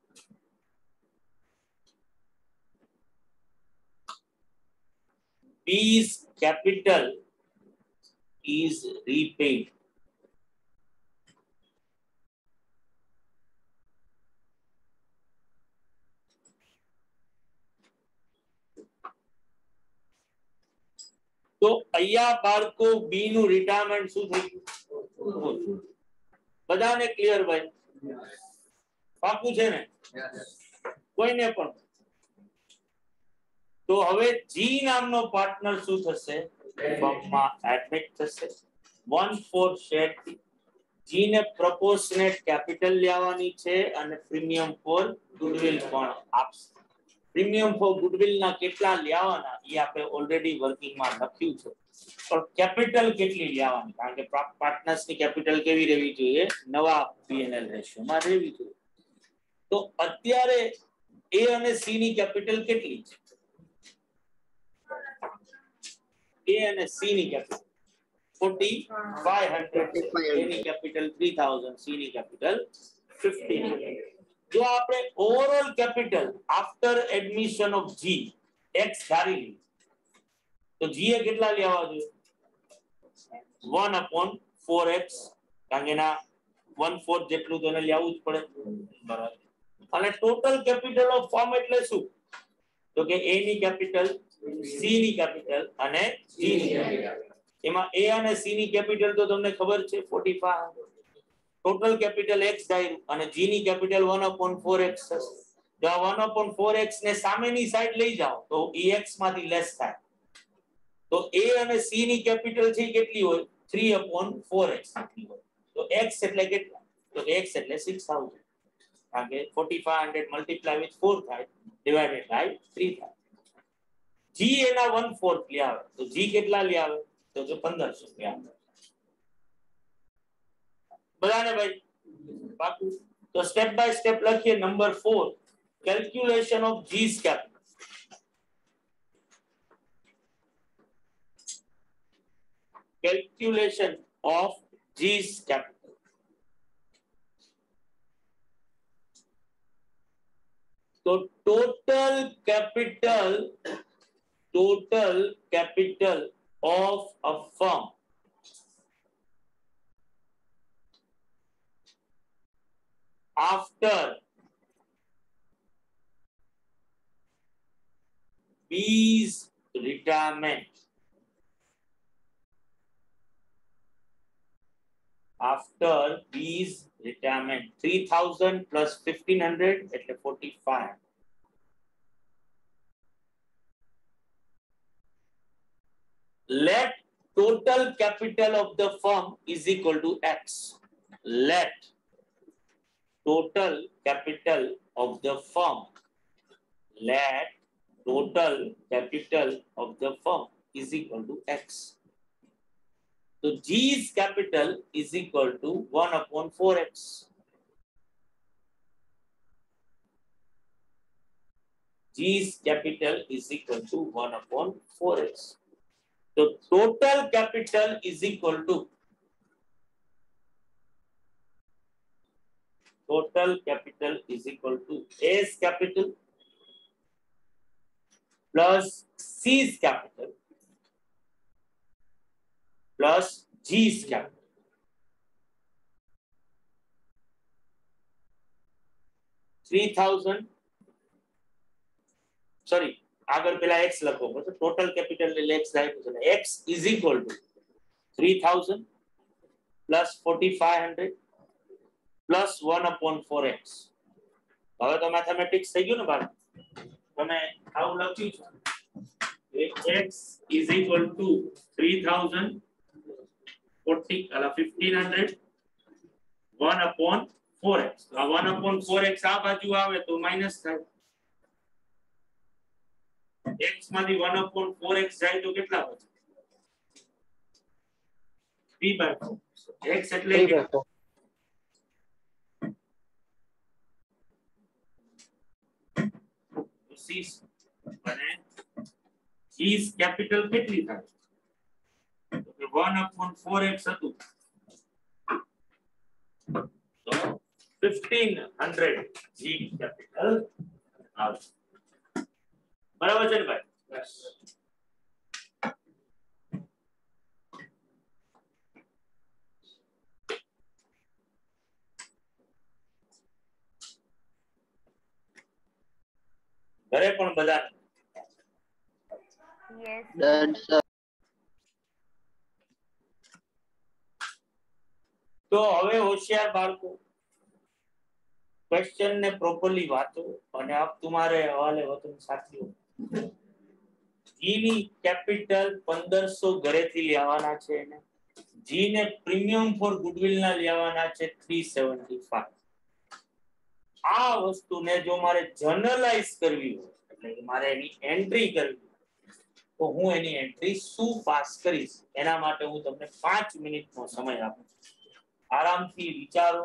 B's capital is repaid તો અહીંયા બાળકો બી નું રિટાયરમેન્ટ શું થઈ ગયું? બધાને ક્લિયર ભાઈ? પાકું છે ને? કોઈને પણ? તો હવે જી નામનો પાર્ટનર શું થશે? ફર્મમાં એડમિટ થશે. 1/4 શેર જી ને પ્રોપોર્શનેટ કેપિટલ લેવાની છે અને પ્રીમિયમ ફોર ગુડવિલ પણ આપશે. પ્રીમિયમ ફોર ગુડવિલ ના કેટલા લેવાના એ આપણે ઓલરેડી વર્કિંગ માં લખ્યું છે, પણ કેપિટલ કેટલી લેવાની? કારણ કે પાર્ટનર્સ ની કેપિટલ કેવી રહેવી જોઈએ? નવા પીએનએલ રેશિયો માં રહેવી જોઈએ. તો અત્યારે એ અને સી ની કેપિટલ કેટલી છે? એ અને સી ની કેપિટલ 4500 છે. એ ની કેપિટલ 3000, સી ની કેપિટલ 1500. જો આપણે overall capital after admission of G x ધારી લઈએ તો જી એ કેટલા લેવા જોઈએ? 1/4x, કારણ કે ના 1/4 જેટલું તો એને લેવું જ પડે, બરાબર. અને ટોટલ કેપિટલ ઓફ ફર્મ એટલે શું? તો કે એ ની કેપિટલ, સી ની કેપિટલ અને જી ની કેપિટલ. એમાં એ અને સી ની કેપિટલ તો તમને ખબર છે 4500. ટોટલ કેપિટલ x ધાર્યું અને જી ની કેપિટલ 1/4x થશે. જો 1/4x ને સામેની સાઈડ લઈ જાઓ તો ex માંથી લેસ થાય. તો a અને c ની કેપિટલ છે કેટલી હોય? 3/4x જેટલી હોય. તો x એટલે કેટલા? તો x એટલે 6000. કારણ કે 4500 મલ્ટીપ્લાય વિથ 4 થાય ડિવાઇડેડ બાય 3 થાય. g એના 1/4 લે આવે તો g કેટલા લે આવે? તો કે 1500 લે આવે. બરાબર ભાઈ? બાકી તો સ્ટેપ બાય સ્ટેપ લખીએ. Number 4, calculation of g's capital. Calculation of G's capital. So total capital of a firm after B's retirement. After B's retirement, 3000 plus 1500 એટલે 45. Let total capital of the firm is equal to x. Let total capital of the firm. Let total capital of the firm is equal to x. So G's capital is equal to 1/4x. G's capital is equal to 1/4x. So total capital is equal to A's capital plus C's capital plus G's capital. આગળ પેલા x લખો પછી ટોટલ કેપિટલ એટલે x રાખ્યું છે. x is equal to 3000 plus 4500 plus 1/4x. હવે તો મેથેમેટિક્સ થઈ ગયું ને બાળક? તમે આવું લખ્યું છે x is equal to 3000 1500 1/4x. આ 1/4x આ બાજુ આવે તો માઈનસ થાય. x માંથી 1/4x જાય તો કેટલા બચે? 3/4. x એટલે 3/4. અને g's કેપિટલ કેટલી થાય? તો 1/4x હતું તો 1500 g કેપિટલ આવશે. બરાબર છે ને ભાઈ? યસ. ઘરે પણ બધા Yes. Done, sir. તો હવે હોશિયાર બાળકો क्वेश्चन ने प्रॉपर्ली वाचो અને अब तुम्हारे हवाले वतन साथियों जी ની કેપિટલ 1500 ઘરેથી લેવાના છે ને जी ને પ્રીમિયમ ફોર ગુડવિલ ના લેવાના છે 375 આ વસ્તુને જો મારે જનરલાઇઝ કરવી હોય એટલે કે મારે એની એન્ટ્રી કરવી તો હું એની એન્ટ્રી શું પાસ કરીશ એના માટે હું તમને 5 મિનિટનો સમય આપું આરામથી વિચારો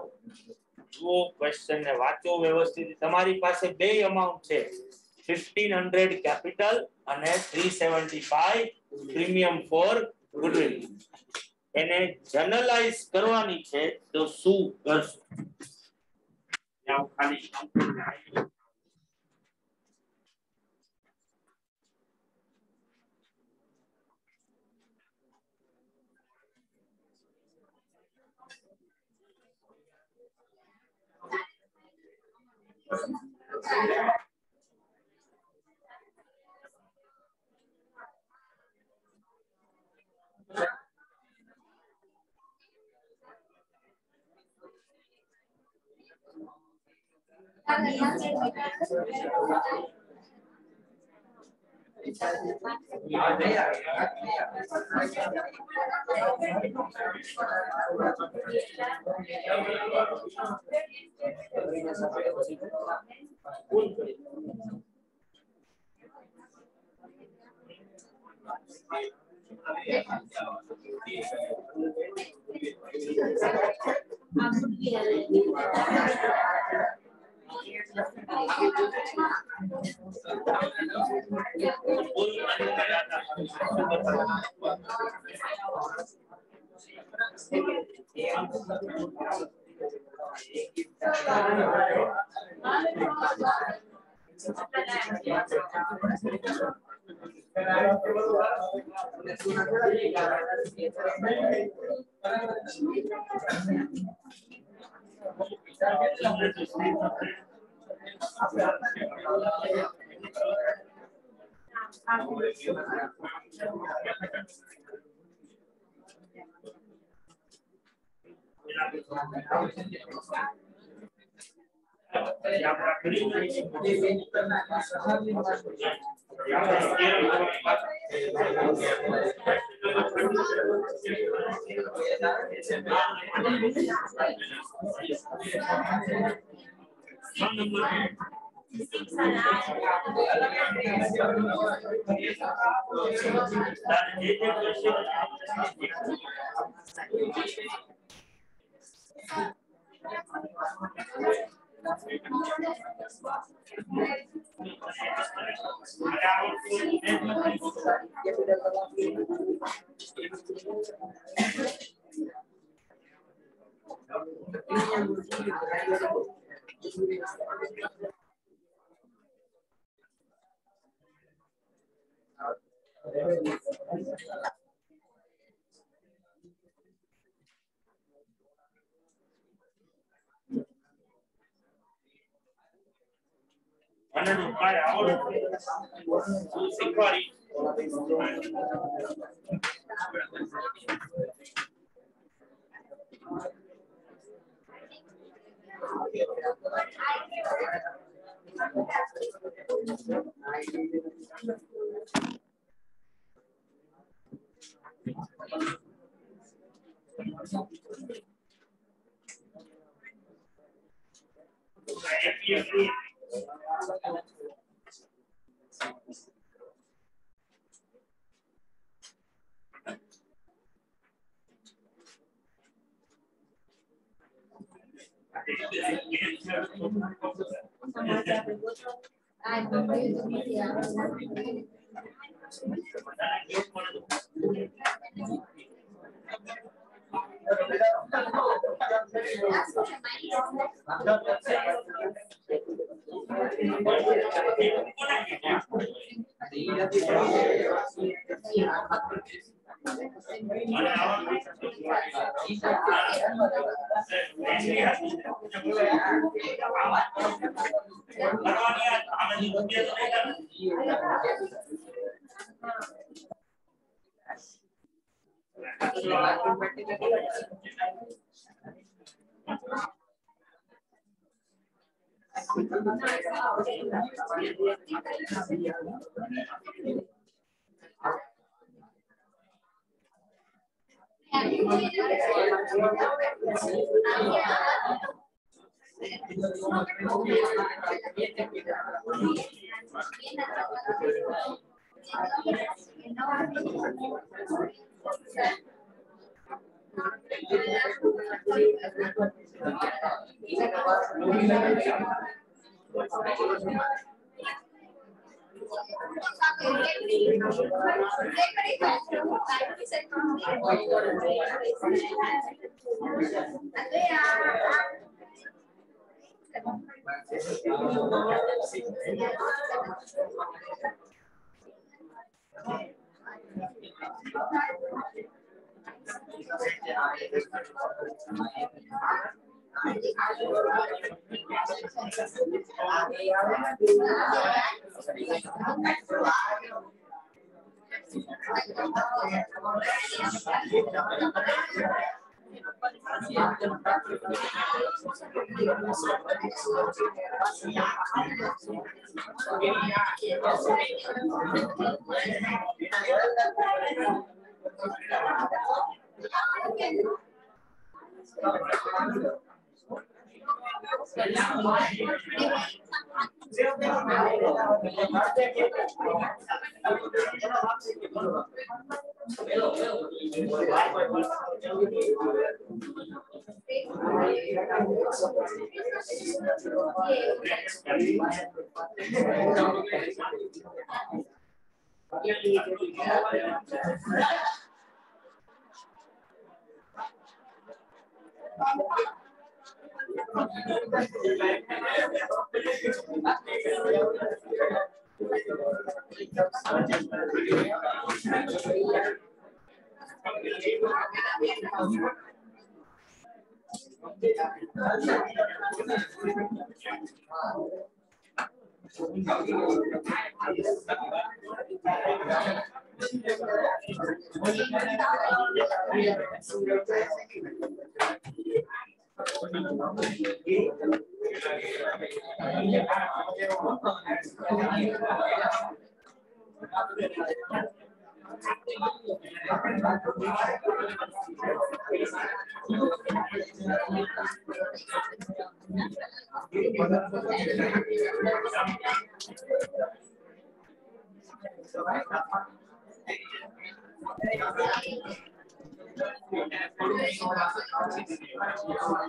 જો ક્વેશ્ચન ને વાંચો વ્યવસ્થિત તમારી પાસે બે અમાઉન્ટ છે 1500 કેપિટલ અને 375 પ્રીમિયમ ફોર ગુડવિલ એને જનરલાઇઝ કરવાની છે તો શું કરશો ત્યાં ખાલી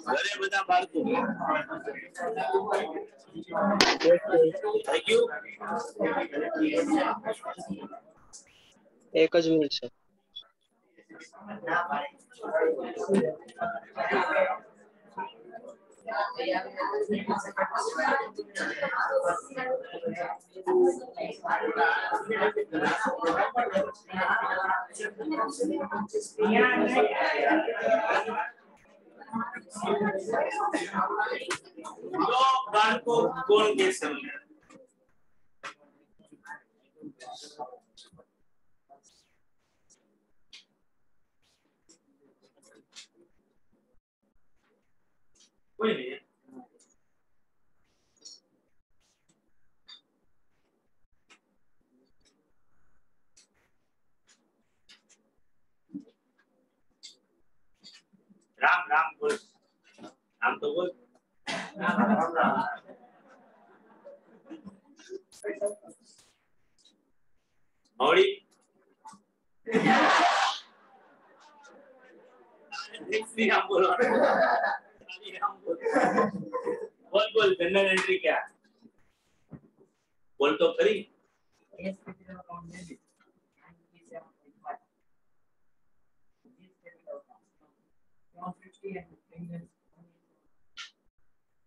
ઘરે બધા બાળકો થઈ ગયું? એક જ મિનિટ છે. તો બાળકો કોણ કહેશે અમને? કોઈ નહીં. રામ રામ બોલ. રામ તો બોલ. હોળી राम बोलो बोल बोल जनरल एंट्री क्या बोल तो खरी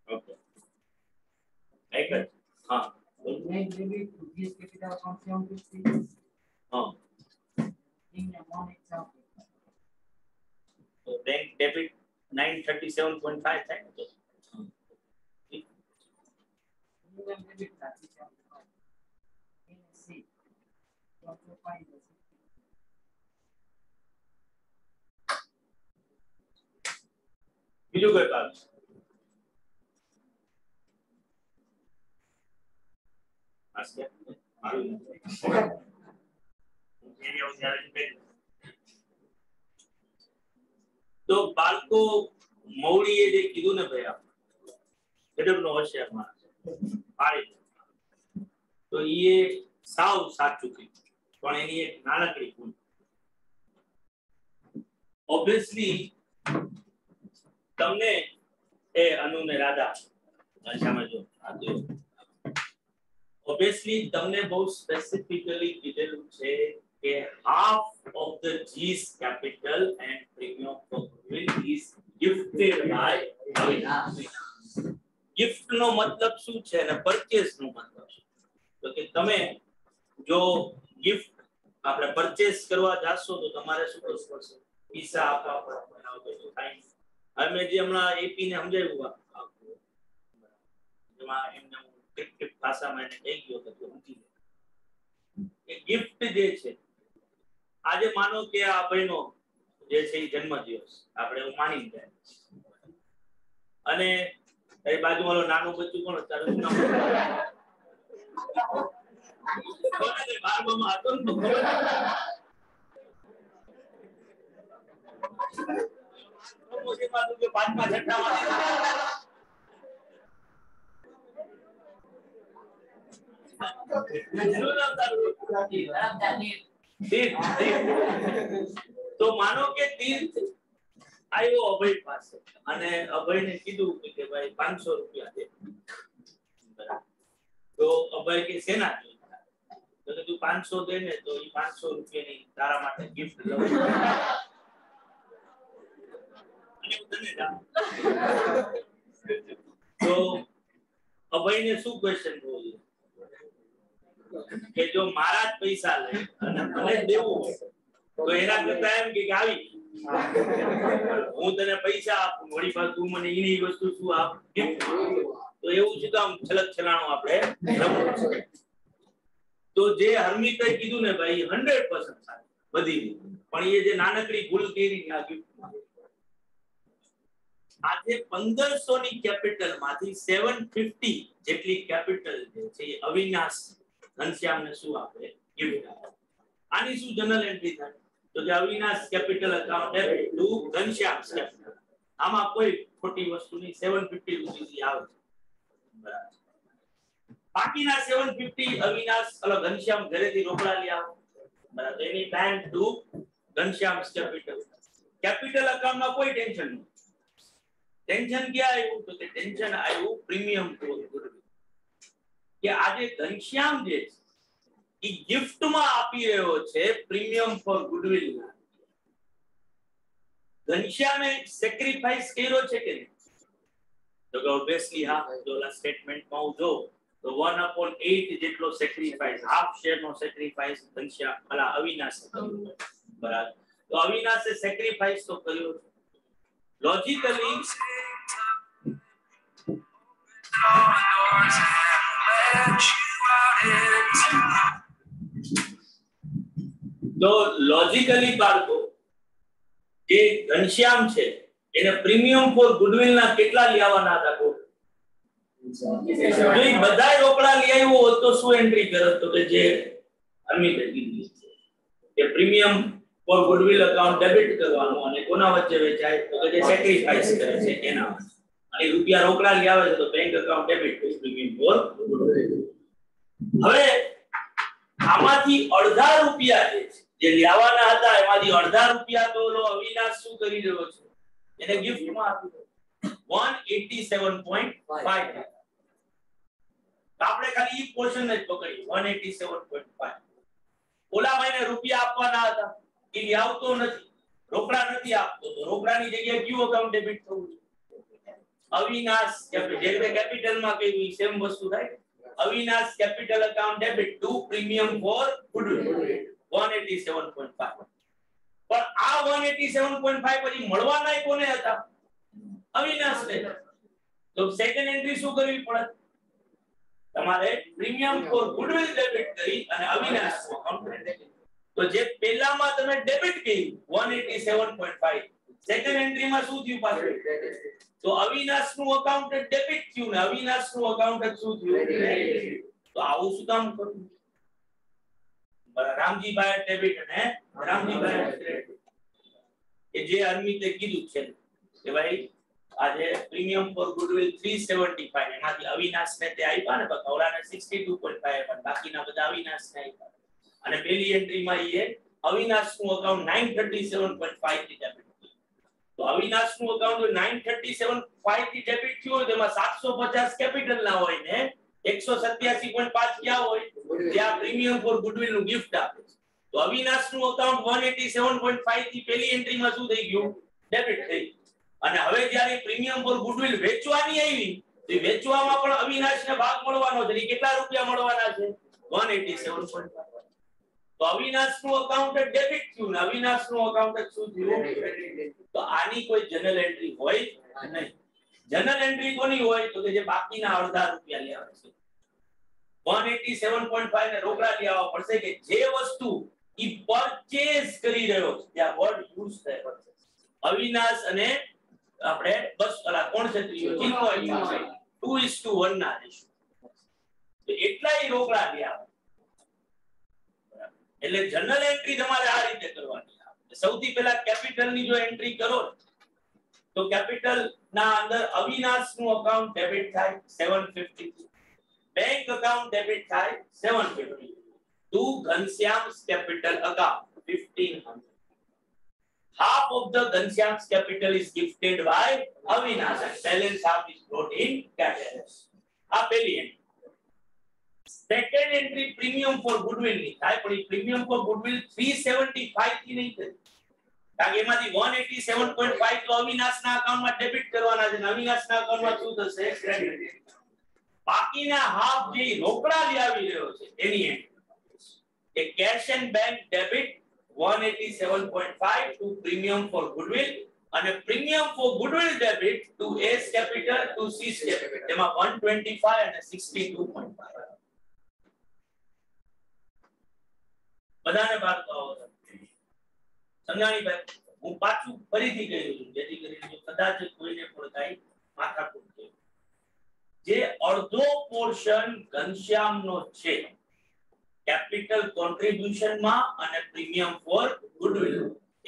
ओके एक हाँ हाँ तो बैंक डेबिट 937.5 है तो બીજું કોઈ કામ તો બાળકો મૌળીએ જે કીધું ને ભાઈ ગજબનો હોશિયાર માણસ પાડી તો એ સાવ સાચું કીધું પણ એની એક નાનકડી ભૂલ ઓબ્વિયસલી તમને એ અનુ ને રાધા સમજો ઓબ્વિયસલી તમને બહુ સ્પેસિફિકલી કીધેલું છે કે half of the G's capital and premium for goodwill is gifted by Avinash. gift નો મતલબ શું છે અને પરચેસ નો મતલબ શું તો કે તમે જો ગિફ્ટ આપણે પરચેસ કરવા જાશો તો તમારે શું કરવું પડશે પૈસા આપવા પડશે તો થાય અમે જે હમણાં એપી ને સમજાવ્યું એમાં એમને ક્રિપ્ટિક ભાષામાં એને કહી ગયો કે સમજી લે એ ગિફ્ટ જે છે આજે માનો કે આ ભાઈનો જે છે એ જન્મદિવસ આપણે એવું માની જાય અને એ બાજુવાળો નાનું બચ્ચું કોણ તારું શું નામ બારમામાં હતો ને તો પાંચમા છઠ્ઠામાં તો માનો કે તીર્થ આવ્યો અભય પાસે અને અભયને કીધું કે ભાઈ 500 રૂપિયા દે તો અભય કે સેના તો તું 500 દે ને તો એ 500 રૂપિયાની તારા માટે ગિફ્ટ લઉં અને તને તો અભયને શું ક્વેશ્ચન બોલ્યો કે જો મારા જ પૈસા લે અને મને દેવું તો એના કરતા એમ કે આવી હું તને પૈસા આપું વળી પાછું તું મને એની વસ્તુ શું આપ તો એવું છે તો આમ છલક છલાણું આપણે રમવું છે તો જે હરમિતે કીધું ને ભાઈ 100% સાચું બધી પણ એ જે નાનકડી ભૂલ કરી આ ગિફ્ટમાં આજે 1500 ની કેપિટલ માંથી 750 જેટલી કેપિટલ જે છે એ અવિનાશ ઘનશ્યામને શું આપે ગિફ્ટ આપે આની શું જનરલ એન્ટ્રી થાય તો કે Avinash capital account debit two Ghanshyam capital આમાં કોઈ ખોટી વસ્તુ નહીં 750 રૂપિયા આવે બરાબર બાકીના 750 અવિનાશ ઘનશ્યામ ઘરેથી રોકડા લઈ આવો બરાબર એની બેંક ટુ ઘનશ્યામ કેપિટલ અકાઉન્ટમાં કોઈ ટેન્શન નહીં ટેન્શન ક્યાં આવ્યું તો કે ટેન્શન આવ્યું પ્રીમિયમ ફોર ગુડવિલ કે આજે ઘનશ્યામ જે છે એ ગિફ્ટમાં આપી રહ્યો છે પ્રીમિયમ ફોર ગુડવિલ ઘનશ્યામે સેક્રિફાઈસ કર્યો છે કે નહીં તો કે ઓબ્વિયસલી હા જો લા સ્ટેટમેન્ટમાં હું જો તો 1/8 જેટલો સેક્રિફાઈસ હાફ શેર નો સેક્રિફાઈસ ઘનશ્યામ ભલા અવિનાશ બરાબર તો અવિનાશે સેક્રિફાઈસ તો કર્યો છે logically તો લોજિકલી બાળકો જે ઘનશ્યામ છે એને પ્રીમિયમ ફોર ગુડવિલ ના કેટલા લેવાના હતા કો જો બધાય રોકડા લઈ આવ્યો હોત તો શું એન્ટ્રી કરત તો કે જે અમિતે કીધી કે premium for goodwill account debit કરવાનું અને કોના વચ્ચે વેચાય તો કે જે સેક્રિફાઈસ કરે છે એના અને રૂપિયા રોકડા લઈ આવે છે તો bank account debit to premium for goodwill હવે આમાંથી અડધા રૂપિયા જે લેવાના હતા એમાંથી અડધા રૂપિયા તો અવિનાશ શું કરી રહ્યો છે એને ગિફ્ટમાં આપી દો 187.5 આપણે ખાલી ઈ પોર્શન જ પકડી 187.5 ઓલા ભાઈને રૂપિયા આપવાના હતા એ આવતો નથી રોકડા નથી આપતો તો રોકડાની જગ્યાએ ક્યુ અકાઉન્ટ ડેબિટ થવું છે અવિનાશ કેપિટલમાં કઈ સેમ વસ્તુ થાય Avinash capital account debit to premium for goodwill 187.5 પણ આ 187.5 પછી મળવાના કોને હતા અવિનાશને તો સેકન્ડ એન્ટ્રી શું કરવી પડે તમારે પ્રીમિયમ ફોર ગુડવિલ ડેબિટ કરી અને અવિનાશ અકાઉન્ટ ડેબિટ તો જે પહેલામાં તમે ડેબિટ કરી 187.5 સેકન્ડ એન્ટ્રીમાં શું થયું પાછું? તો અવિનાશનું અકાઉન્ટ ડેબિટ થયું ને અવિનાશનું અકાઉન્ટ શું થયું? તો આવું શું કામ કરવું? રામજીભાઈ ડેબિટ અને રામજીભાઈ ક્રેડિટ કે જે અર્મિતે કીધું છે કે ભાઈ આજે પ્રીમિયમ ફોર ગુડવિલ 375 એમાંથી અવિનાશ ને તે આપ્યા ને બકૌડાને 62.5 પણ બાકીના બધા અવિનાશ ને આપ્યા અને પેલી એન્ટ્રીમાં એ અવિનાશનું અકાઉન્ટ 937.5 થી ડેબિટ તો અવિનાશનું અકાઉન્ટ 937.5 થી ડેબિટ થયું હોય તેમાં 750 કેપિટલ ના હોય ને 187.5 ક્યાં હોય ત્યાં પ્રીમિયમ ફોર ગુડવિલ નું ગિફ્ટ આપે તો અવિનાશનું અકાઉન્ટ 187.5 થી પેલી એન્ટ્રીમાં શું થઈ ગયું? ડેબિટ થઈ અને હવે જ્યારે પ્રીમિયમ ફોર ગુડવિલ વેચવાની આવી તો વેચવામાં પણ અવિનાશને ભાગ મળવાનો છે કેટલા રૂપિયા મળવાના છે? 187.5 તો અવિનાશનું અકાઉન્ટ ડેબિટ થયું ને અવિનાશનું અકાઉન્ટ શું થયું? તો આની કોઈ જનરલ એન્ટ્રી હોય નહીં. જનરલ એન્ટ્રી કોની હોય? તો કે જે બાકીના અડધા રૂપિયા લેવા છે 187.5 ને રોકડા લેવા પડશે કે જે વસ્તુ ઈ પરચેઝ કરી રહ્યો છે ત્યાં વર્ડ યુઝ થયો છે અવિનાશ અને આપણે બસ કોણ છે ચિન્મય 2:1 ના રેશિયો તો એટલાય રોકડા લેવા એટલે જનરલ એન્ટ્રી તમારે આ રીતે કરવાની આવે સૌથી પહેલા કેપિટલ ની જો એન્ટ્રી કરો તો કેપિટલ ના અંદર અવિનાશ નું અકાઉન્ટ ડેબિટ થાય 750 બેંક અકાઉન્ટ ડેબિટ થાય 750 to Ghanshyam's capital account 1500 half of the Ghanshyam's capital is gifted by Avinash and balance half is brought in cash આ પહેલી entry second entry premium for goodwill ની થાય પણ એ પ્રીમિયમ ફોર ગુડવિલ 375 થી નહીં થાય કારણ કે એમાંથી 187.5 તો અવિનાશના અકાઉન્ટમાં ડેબિટ કરવાના છે અને અવિનાશના અકાઉન્ટમાં શું થશે? ક્રેડિટ બાકીના હાફ જે રોકડા લઈ આવી રહ્યો છે એની એન્ટ્રી એ cash and bank debit 187.5 to premium for goodwill અને premium for goodwill debit to S capital to C's capital એમાં 125 અને 62.5 બધાને બાદ આવો સમજાણી ભાઈ હું પાછું ફરીથી કહી દઉં છું જેથી કરીને જો કદાચ કોઈને પણ કાઈ માથાકૂટ થાય જે અડધો પોર્શન ઘનશ્યામનો છે કેપિટલ કોન્ટ્રીબ્યુશન માં અને પ્રીમિયમ ફોર ગુડવિલ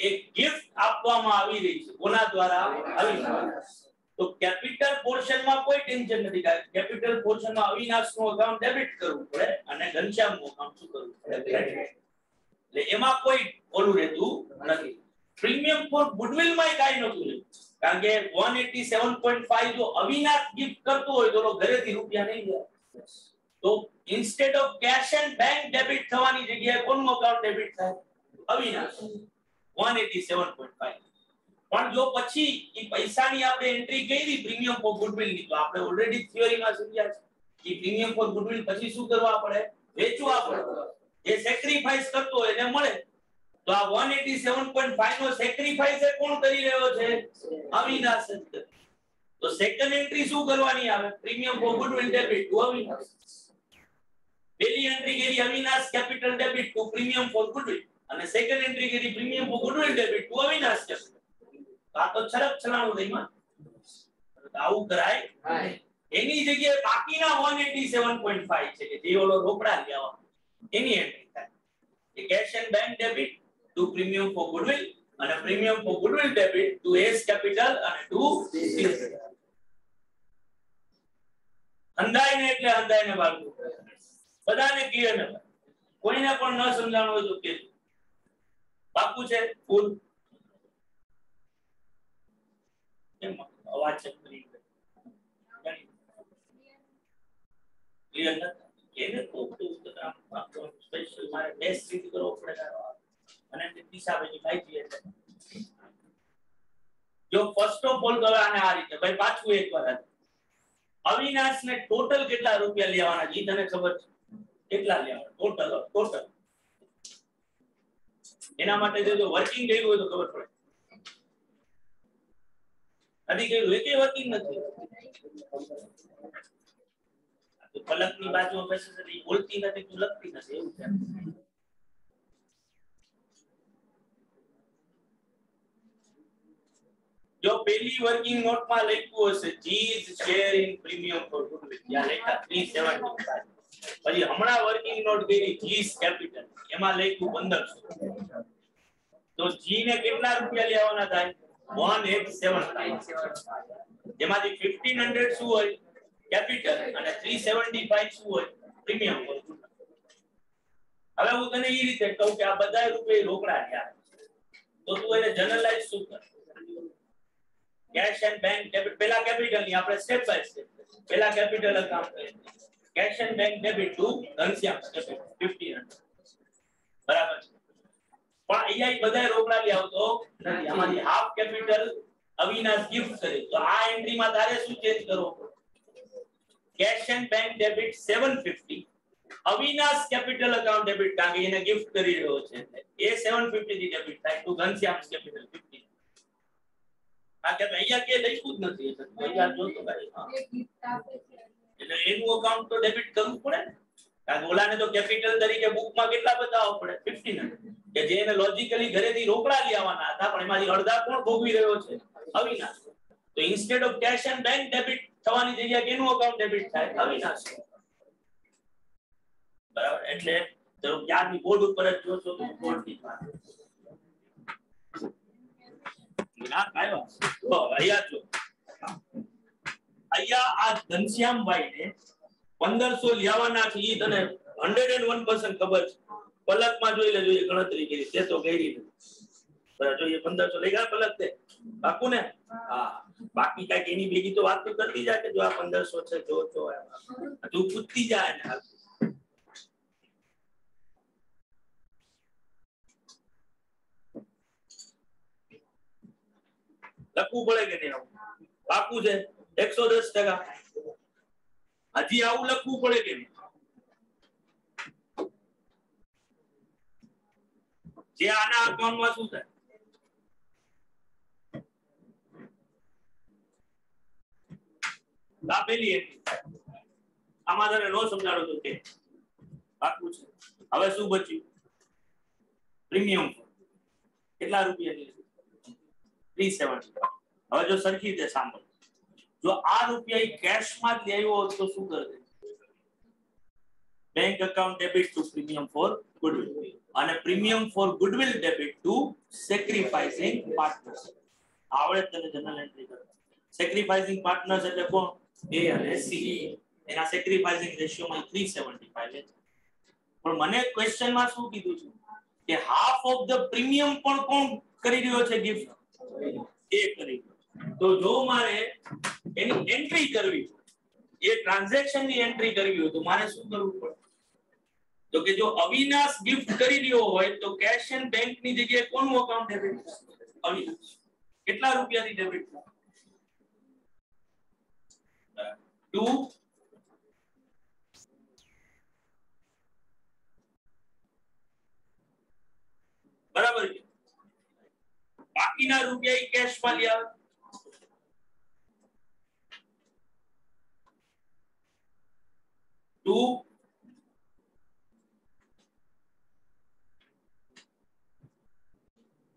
એક ગિફ્ટ આપવામાં આવી રહી છે કોના દ્વારા? અવિનાશ તો કેપિટલ પોર્શન માં કોઈ ટેન્શન નથી કેપિટલ પોર્શન માં અવિનાશ નું અકાઉન્ટ ડેબિટ કરવું પડે અને ઘનશ્યામ નું અકાઉન્ટ શું કરવું પડે? એટલે એમાં કોઈ ઓલું રહેતું નથી પ્રીમિયમ ફોર ગુડવિલ માં કાઈ નતું રહેતું કારણ કે 187.5 જો અવિનાશ ગિફ્ટ કરતો હોય તો ઘરેથી રૂપિયા નહીં જાય તો instead of cache and bank debit થવાની જગ્યાએ કોનું અકાઉન્ટ ડેબિટ થાય? અવિનાશ 187.5 પણ જો પછી ઈ પૈસાની આપણે એન્ટ્રી કરી પ્રીમિયમ ફોર ગુડવિલ ની તો આપણે ઓલરેડી થિયરીમાં સમજ્યા છે કે પ્રીમિયમ ફોર ગુડવિલ પછી શું કરવા પડે? વેચવા પડે જે સેક્રિફાઈસ કરતો હોય એને મળે તો આ 187.5 નો સેક્રિફાઈસ એ કોણ કરી રહ્યો છે? અવિનાશ જ કરે તો સેકન્ડ એન્ટ્રી શું કરવાની આવે? Premium for goodwill debit to Avinash પહેલી એન્ટ્રી કરી Avinash capital debit to premium for goodwill અને સેકન્ડ એન્ટ્રી કરી premium for goodwill debit to Avinash capital આ તો છરક છલાણું રહીમાં આવું કરાય એની જગ્યાએ બાકીના 187.5 છે કે જે ઓલો રોકડા લેવા એની એન્ટ્રી થાય એ cash and bank debit to premium for goodwill અને premium for goodwill debit to S capital અને ટુ સીસ અંદાઈને એટલે અંદાઈને બાળકો બધાને ક્લિયર ને કોઈને પણ ન સમજાણું હોય તો કે બાકુ છે ફૂલ કેમ અવાજ છે ક્લિયર નથી એને તો સ્પેશિયલ મારે બેસ્ટ રીત કરવો પડે અને તે દિશા બેની માહિતી એટલે જો ફર્સ્ટ ઓફ ઓલ તો આને આ રીતે ભાઈ પાછું એકવાર અવિનાશ ને ટોટલ કેટલા રૂપિયા લેવાના છે તને ખબર છે કેટલા લેવાના ટોટલ એના માટે જો વર્કિંગ કર્યું હોય તો ખબર પડે નથી કર્યું એકે વર્કિંગ નથી તો પલકની બાજુમાં બેસે છે એ બોલતી નથી તું લખતી નથી એવું છે જો પેલી વર્કિંગ નોટ માં લખ્યું હશે G's share in premium for goodwill, ત્યાં લખ્યા 375. પછી હમણાં વર્કિંગ નોટ કરી જીસ કેપિટલ, એમાં લખ્યું 1500. તો જી ને કેટલા રૂપિયા લેવાના થાય? 1875. જેમાંથી 1500 શું હોય? કેપિટલ, અને 375 શું હોય? પ્રીમિયમ હોય. હવે હું તને એ રીતે કહું કે આ બધા રૂપિયા રોકડા થયા, તો તું એને જનરલાઈઝ શું કર? કેશ એન્ડ બેંક ડેબિટ, પેલા કેપિટલ ની આપણે સ્ટેપ બાય સ્ટેપ, પેલા કેપિટલ અકાઉન્ટ કરીએ. Cache and bank debit two Ghanshyam capital 1500, બરાબર છે. પણ અહીંયા બધા રોકડા લઈ આવતો નથી, આમાંથી હાફ કેપિટલ અવિનાશ ગિફ્ટ કરી, તો આ એન્ટ્રીમાં તારે શું ચેન્જ કરવો? Cache and bank debit 750, Avinash capital account debit, કારણ કે એને ગિફ્ટ કરી રહ્યો છે એ 750 થી ડેબિટ થાય ટુ ઘનશ્યામ કેપિટલ 50. આ કે અહીંયા કે લખ્યું જ નથી, એટલે અહીંયા જો તો ભાઈ એટલે એનું અકાઉન્ટ તો ડેબિટ કરવું પડે ને, કારણ કે ઓલાને તો કેપિટલ તરીકે બુકમાં કેટલા બતાવવા પડે? 1500, કે જે એને લોજિકલી ઘરેથી રોકડા લઈ આવવાના હતા, પણ એમાંથી અડધા કોણ ભોગવી રહ્યો છે? અવિનાશ. તો instead of cache and bank debit થવાની જગ્યાએ કેનું અકાઉન્ટ ડેબિટ થાય? અવિનાશ. બરાબર, એટલે તો ત્યાંની બોર્ડ ઉપર જ જોશો તો બોર્ડ ની વાત ના કાયો તો અહીંયા જો અહીંયા આ ઘનશ્યામભાઈ ને 1500 લેવાના છે, ઈ તને 101% ખબર છે. પલકમાં જોઈ લેજો, એ ગણતરી કરી તે તો કરી નથી. બરાબર, જો એ 1500 લઈ ગયા પલક તે બાકુ ને. હા, બાકી કઈક એની ભેગી તો વાત તો કરતી જાય કે જો આ 1500 છે, જો તું પૂછતી જાય ને. લખવું પડે કે નહીં? પાકું છે 110%. હજી આવું લખવું પડે કે નહીં? જે આના અકાઉન્ટમાં શું થાય? આપેલી એન્ટ્રી આમાં તને નો સમજાડો તો કે પાકું છે. હવે શું બચ્યું? પ્રીમિયમ કેટલા રૂપિયાની? 370. હવે જો સરખી રીતે સાંભળ, જો આ રૂપિયા કેશમાં જ લેવો હોત તો શું કરતે? Bank account debit to premium for goodwill, અને premium for goodwill debit to sacrificing partners. આવડે તને જનરલ એન્ટ્રી કર. સેક્રિફાઇસિંગ પાર્ટનર્સ એટલે કોણ? એ અને સી. એના સેક્રિફાઇસિંગ રેશિયોમાં 375 છે. પણ મને ક્વેશ્ચનમાં શું કીધું છે કે હાફ ઓફ ધ પ્રીમિયમ પણ કોણ કરી રહ્યો છે ગિફ્ટ? એ કરી. તો જો મારે એની એન્ટ્રી કરવી, એ ટ્રાન્ઝેક્શન ની એન્ટ્રી કરવી હોય તો મારે શું કરવું પડે? તો કે જો અવિનાશ ગિફ્ટ કરી રહ્યો હોય તો કેશ એન્ડ બેંક ની જગ્યાએ કોનું અકાઉન્ટ ડેબિટ? અવિનાશ. કેટલા રૂપિયાથી ડેબિટ થાય? 2. બરાબર છે. બાકીના રૂપિયા કેશ માં લે આવે.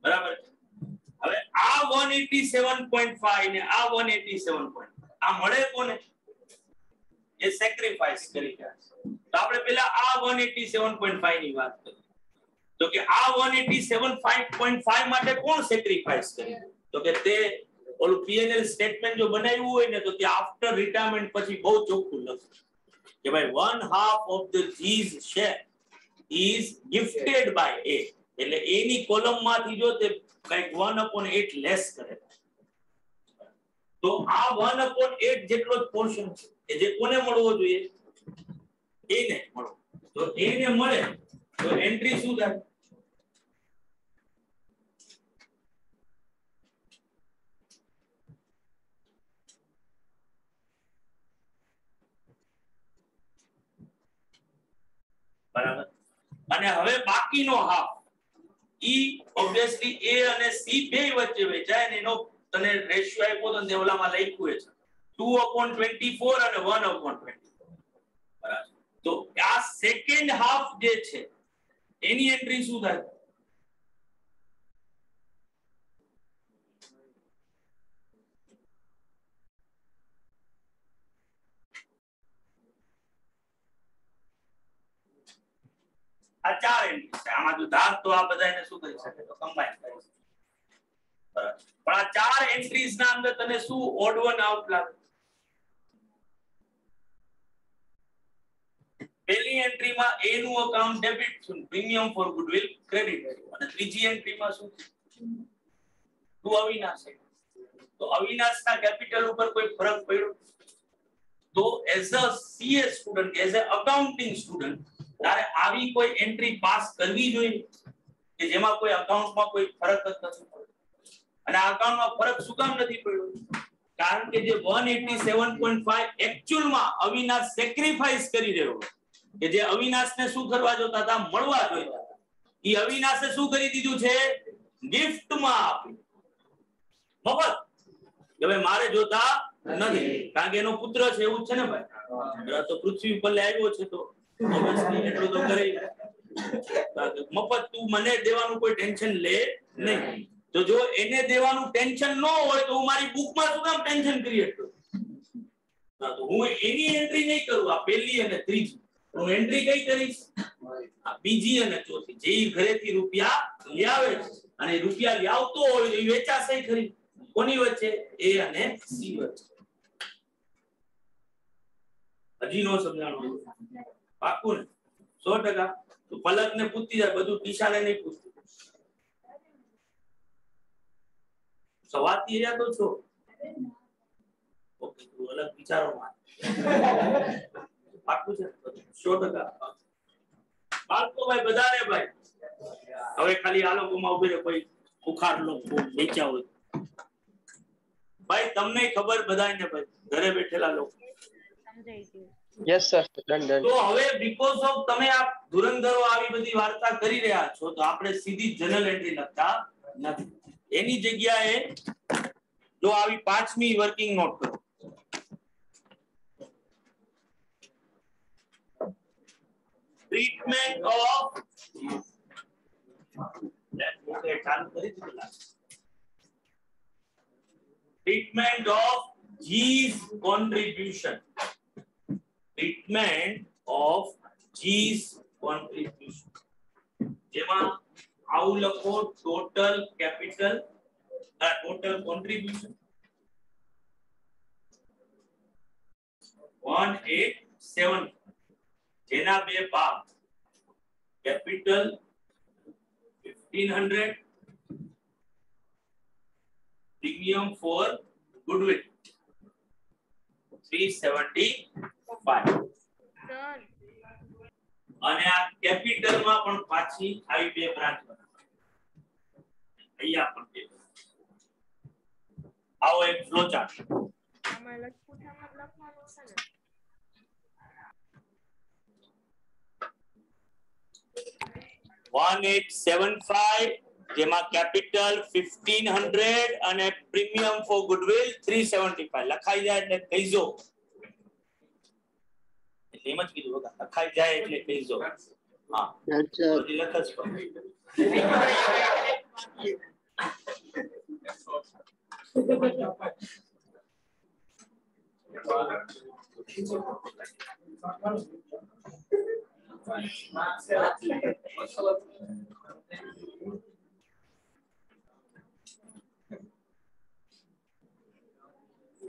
બરાબર. હવે આ 187.5 ને આ 187. આ મળે કોને? એ સેક્રિફાઈસ કરી ગયા. તો આપણે પેલા આ 187.5 ની વાત કરીએ. તો કે આ 187.5 માટે કોણ સેક્રિફાઈસ કરે? તો કે તે ઓલું પીએનએલ સ્ટેટમેન્ટ જો બનાવ્યું હોય ને, તો તે આફ્ટર રિટાયરમેન્ટ પછી બહુ ચોખ્ખું લખે કે ભાઈ 1/2 of the G's share is gifted by A, એટલે એની કોલમ માંથી જો તે કંઈક 1/8 લેસ કરે, તો આ 1/8 જેટલો જ પોર્શન છે કે જે કોને મળવો જોઈએ? એને મળવો. તો એને મળે તો એન્ટ્રી શું થાય? બરાબર. અને હવે બાકીનો હાફ ઈ ઓબ્વિયસલી એ અને સી બે વચ્ચે વેચાય, અને એનો તને રેશિયો આપ્યો તો ઓલામાં લખ્યું છે 2/24 અને 1/24. બરાબર. તો આ સેકન્ડ હાફ જે છે એની એન્ટ્રી શું થાય? આ ચાર એન્ટ્રી છે. આમાં જો ધાર તો આ બધાને શું કરી શકે તો કમ્બાઈન કરી શકે. બરાબર. પણ આ ચાર એન્ટ્રીઝ ના અંદર તને શું ઓડ વન આઉટ લાગે? પહેલી એન્ટ્રીમાં A નું અકાઉન્ટ ડેબિટ થયું, પ્રીમિયમ ફોર ગુડવિલ ક્રેડિટ થયું, અને ત્રીજી એન્ટ્રીમાં શું થયું? અવિનાશ. તો અવિનાશના કેપિટલ ઉપર કોઈ ફરક પડ્યો? તો as a CA student, as a accounting student તારે આવી કોઈ એન્ટ્રી પાસ કરવી જોઈએ કે જેમાં કોઈ અકાઉન્ટમાં કોઈ ફરક જ નથી પડ્યો. અને આ અકાઉન્ટમાં ફરક શું કામ નથી પડ્યો? કારણ કે જે 187.5 એક્ચ્યુઅલમાં અવિનાશ સેક્રિફાઈસ કરી રહ્યો કે જે અવિનાશને શું કરવા જોતા હતા? મળવા જોઈતા હતા. ઈ અવિનાશે શું કરી દીધું છે? ગિફ્ટમાં આપ્યું, મફત. કે ભાઈ મારે જોતા નથી, કારણ કે એનો પુત્ર છે, એવું છે ને ભાઈ. તો પૃથ્વી ઉપર આવ્યો છે તો ઓબ્વિયસલી એટલું તો કરે. મફત તું મને દેવાનું કોઈ ટેન્શન લે નહીં. તો જો એને દેવાનું ટેન્શન ન હોય તો હું મારી બુકમાં શું કામ ટેન્શન ક્રિએટ કરું? તો હું એની એન્ટ્રી નહીં કરું. આ પહેલી અને ત્રીજી હું એન્ટ્રી કઈ કરીશ? આ બીજી અને ચોથી. જે ઘરેથી રૂપિયા લાવે છે અને રૂપિયા લાવતો હોય તો એ વેચાશે ખરી. કોની વચ્ચે? A અને C વચ્ચે. હજી નો સમજાણું? પાકું ને? 100%. તો પલકને પૂછતી જાય બધું, ટીશાને નહીં પૂછતી. સવાતી રહ્યા તો છો. ઓકે, તું અલગ વિચારો માં. પાકું છે? 100%. બાળકો ભાઈ બધાને ભાઈ હવે ખાલી આ લોકોમાં ઉભી રહે કોઈ ઉખાડ લોકો વેચ્યા હોય. ભાઈ તમને ખબર બધાને ભાઈ ઘરે બેઠેલા લોકો સમજાઈ ગયું. Yes sir, done done. તો હવે બીકોઝ ઓફ તમે આ ધુરંધરો આવી બધી વાર્તા કરી રહ્યા છો તો આપણે સીધી જનરલ એન્ટ્રી લખતા નથી. એની જગ્યાએ જો આવી પાંચમી વર્કિંગ નોટ કરો. Treatment of treatment of G's contribution. Treatment of G's contribution. જેમાં આવું લખો total capital, total contribution 187, જેના બે ભાગ capital 1500, premium for goodwill 375. Sir અને આ કેપિટલ માં પણ પાછી આવી બે બ્રાન્ચ અહીંયા પણ બે. આવો એક ફ્લો ચાર્ટ. આમાં લખવાનું છે ને? 1875 જેમાં કેપિટલ 1500 અને પ્રીમિયમ ફોર ગુડવિલ 375 લખાઈ જાય એટલે કહીજો. એમ જ કીધું બકા, લખાઈ જાય એટલે કહીજો. હા અચ્છા, બધી લખજ પણ.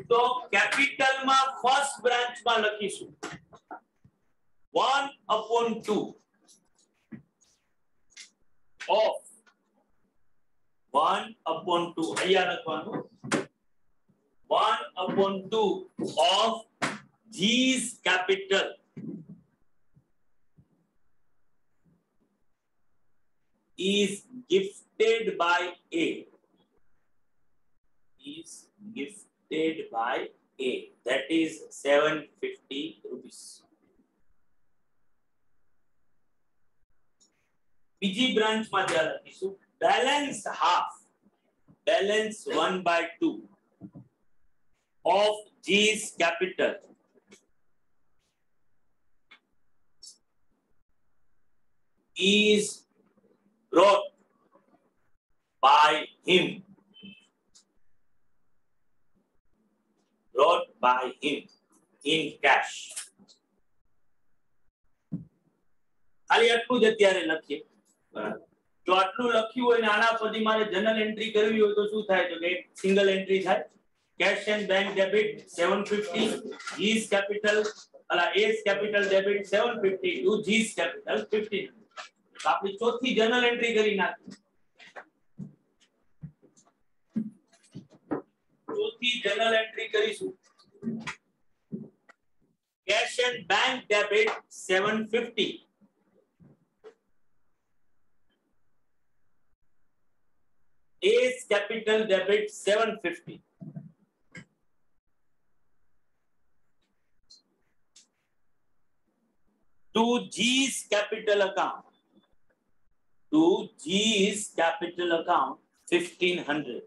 તો કેપિટલ માં ફર્સ્ટ બ્રાન્ચ માં લખીશું 1/2 of 1/2 અહીંયા લખવાનું 1/2 of G's capital is gifted by A. Is gifted by A. That is 750 rupees. બીજી બ્રાન્ચ માં જ્યાં લખીશું balance half, balance 1/2 of G's capital is brought by him. Brought by him in cash. ખાલી આટલું જ અત્યારે લખીએ બરાબર જો આટલું લખ્યું હોય ને આના પછી મારે જનરલ એન્ટ્રી કરવી હોય તો શું થાય તો કે એક સિંગલ એન્ટ્રી થાય cash and bank debit 750 G's capital અલા A's capital debit 750 to G's capital 15 તો આપણી ચોથી જનરલ એન્ટ્રી કરી નાખી ચોથી જનરલ એન્ટ્રી કરીશું cash and bank debit 750 A's capital debit 750 to G's capital account 1500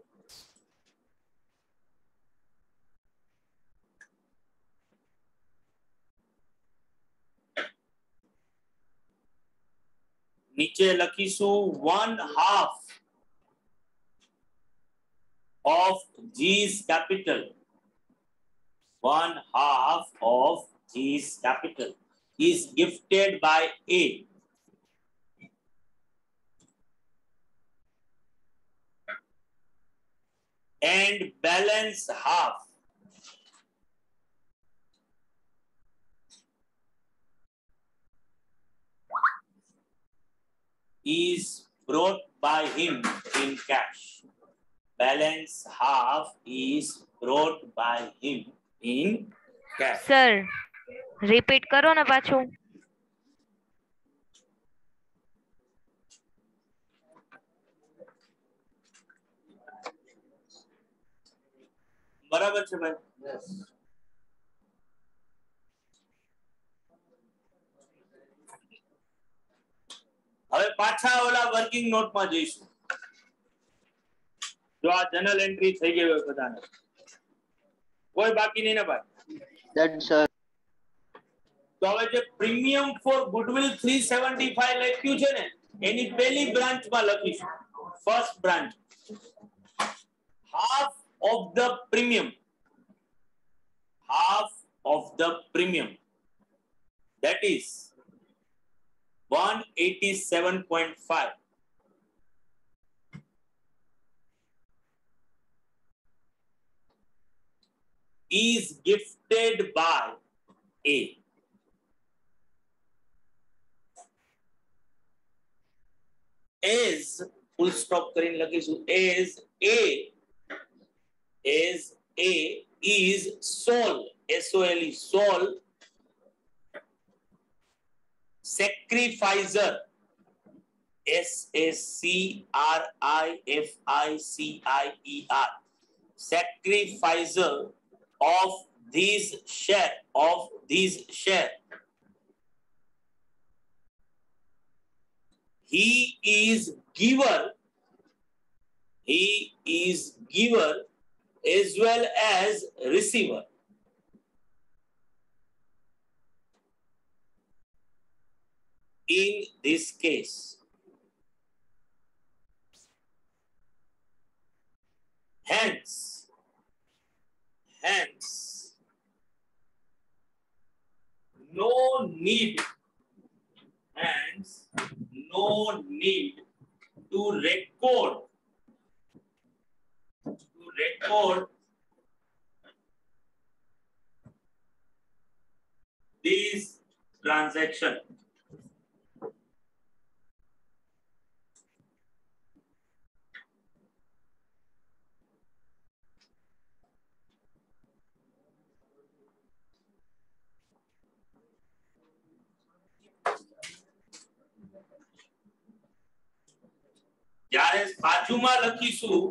नीचे लखीशु 1/2 of G's capital 1/2 of G's capital is gifted by A and balance half is brought by him in cash. Balance half is brought by him in cash. Sir repeat કરો ને પાછું. બરાબર છે ભાઈ? હવે પાછા ઓલા વર્કિંગ નોટ માં જઈશું. જો આ જનરલ એન્ટ્રી થઈ ગઈ હોય બધાને કોઈ બાકી નહીં ને ભાઈ? That's sir. તો હવે જે પ્રીમિયમ ફોર ગુડવિલ 375 લખ્યું છે ને એની પહેલી બ્રાન્ચ માં લખીશું first branch half of the premium that is 187.5 is gifted by A as full stop કરીને લખીશું as A is sole SOLE sole sacrificer SACRIFICIER sacrificer of these share he is giver as well as receiver in this case hence no need to record this transaction. જ્યારે બાજુમાં લખીશું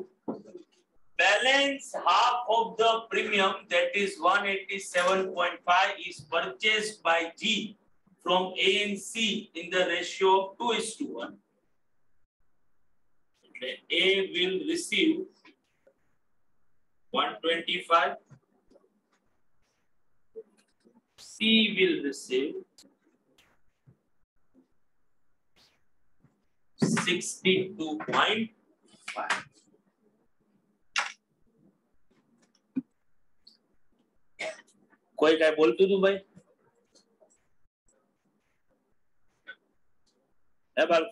balance half of the premium that is 187.5 is purchased by G from A and C in the ratio of 2:1. A will receive 125, C will receive 62.5. કોઈ કાઈ બોલતું હતું ભાઈ? હે બાલ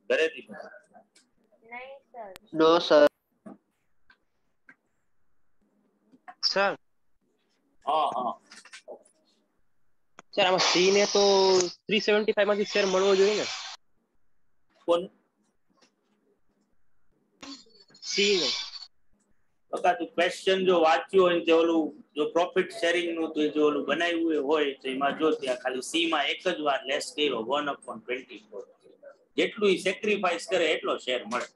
ઘરેથી નહીં સર. નો સર. સર હા હા સર આમાં સી ને તો 375 માંથી શેર મળવો જોઈએ ને કોણ સી ને બકા તું ક્વેશ્ચન જો વાંચ્યું હોય તે ઓલું જો પ્રોફિટ શેરિંગ નું તો જો ઓલું બનાવ્યું હોય તો એમાં જો ત્યાં ખાલી સી માં એક જ વાર લેસ કર્યો 1/24 જેટલું ઈ સેક્રિફાઈસ કરે એટલો શેર મળે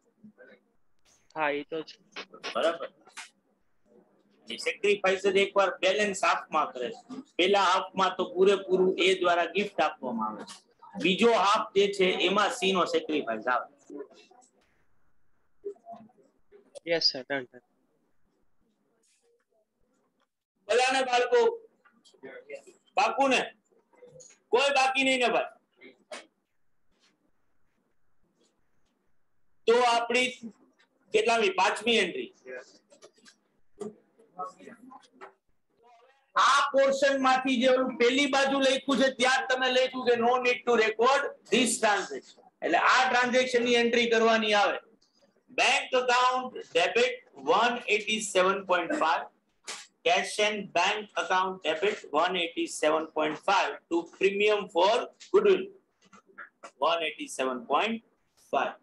હા એ તો છે બરાબર એ સેક્રિફાઈસ જ એકવાર બેલેન્સ હાફમાં કરે છે પેલા હાફમાં તો પૂરેપૂરું એ દ્વારા ગિફ્ટ આપવામાં આવે છે બીજો હાફ જે છે એમાં સી નો સેક્રિફાઈસ આવે યસ સર ડન બધાને બાળકો બાકુ ને કોઈ બાકી નહીં ને ભાઈ તો આપણી કેટલામી પાંચમી એન્ટ્રી આ પોર્શન માંથી જે ઓલું પેલી બાજુ લખ્યું છે ત્યાં તમે લખ્યું કે no need to record this transaction એટલે આ ટ્રાન્ઝેક્શન ની એન્ટ્રી કરવાની આવે bank account debit 187.5 cash and bank account debit 187.5 to premium for goodwill 187.5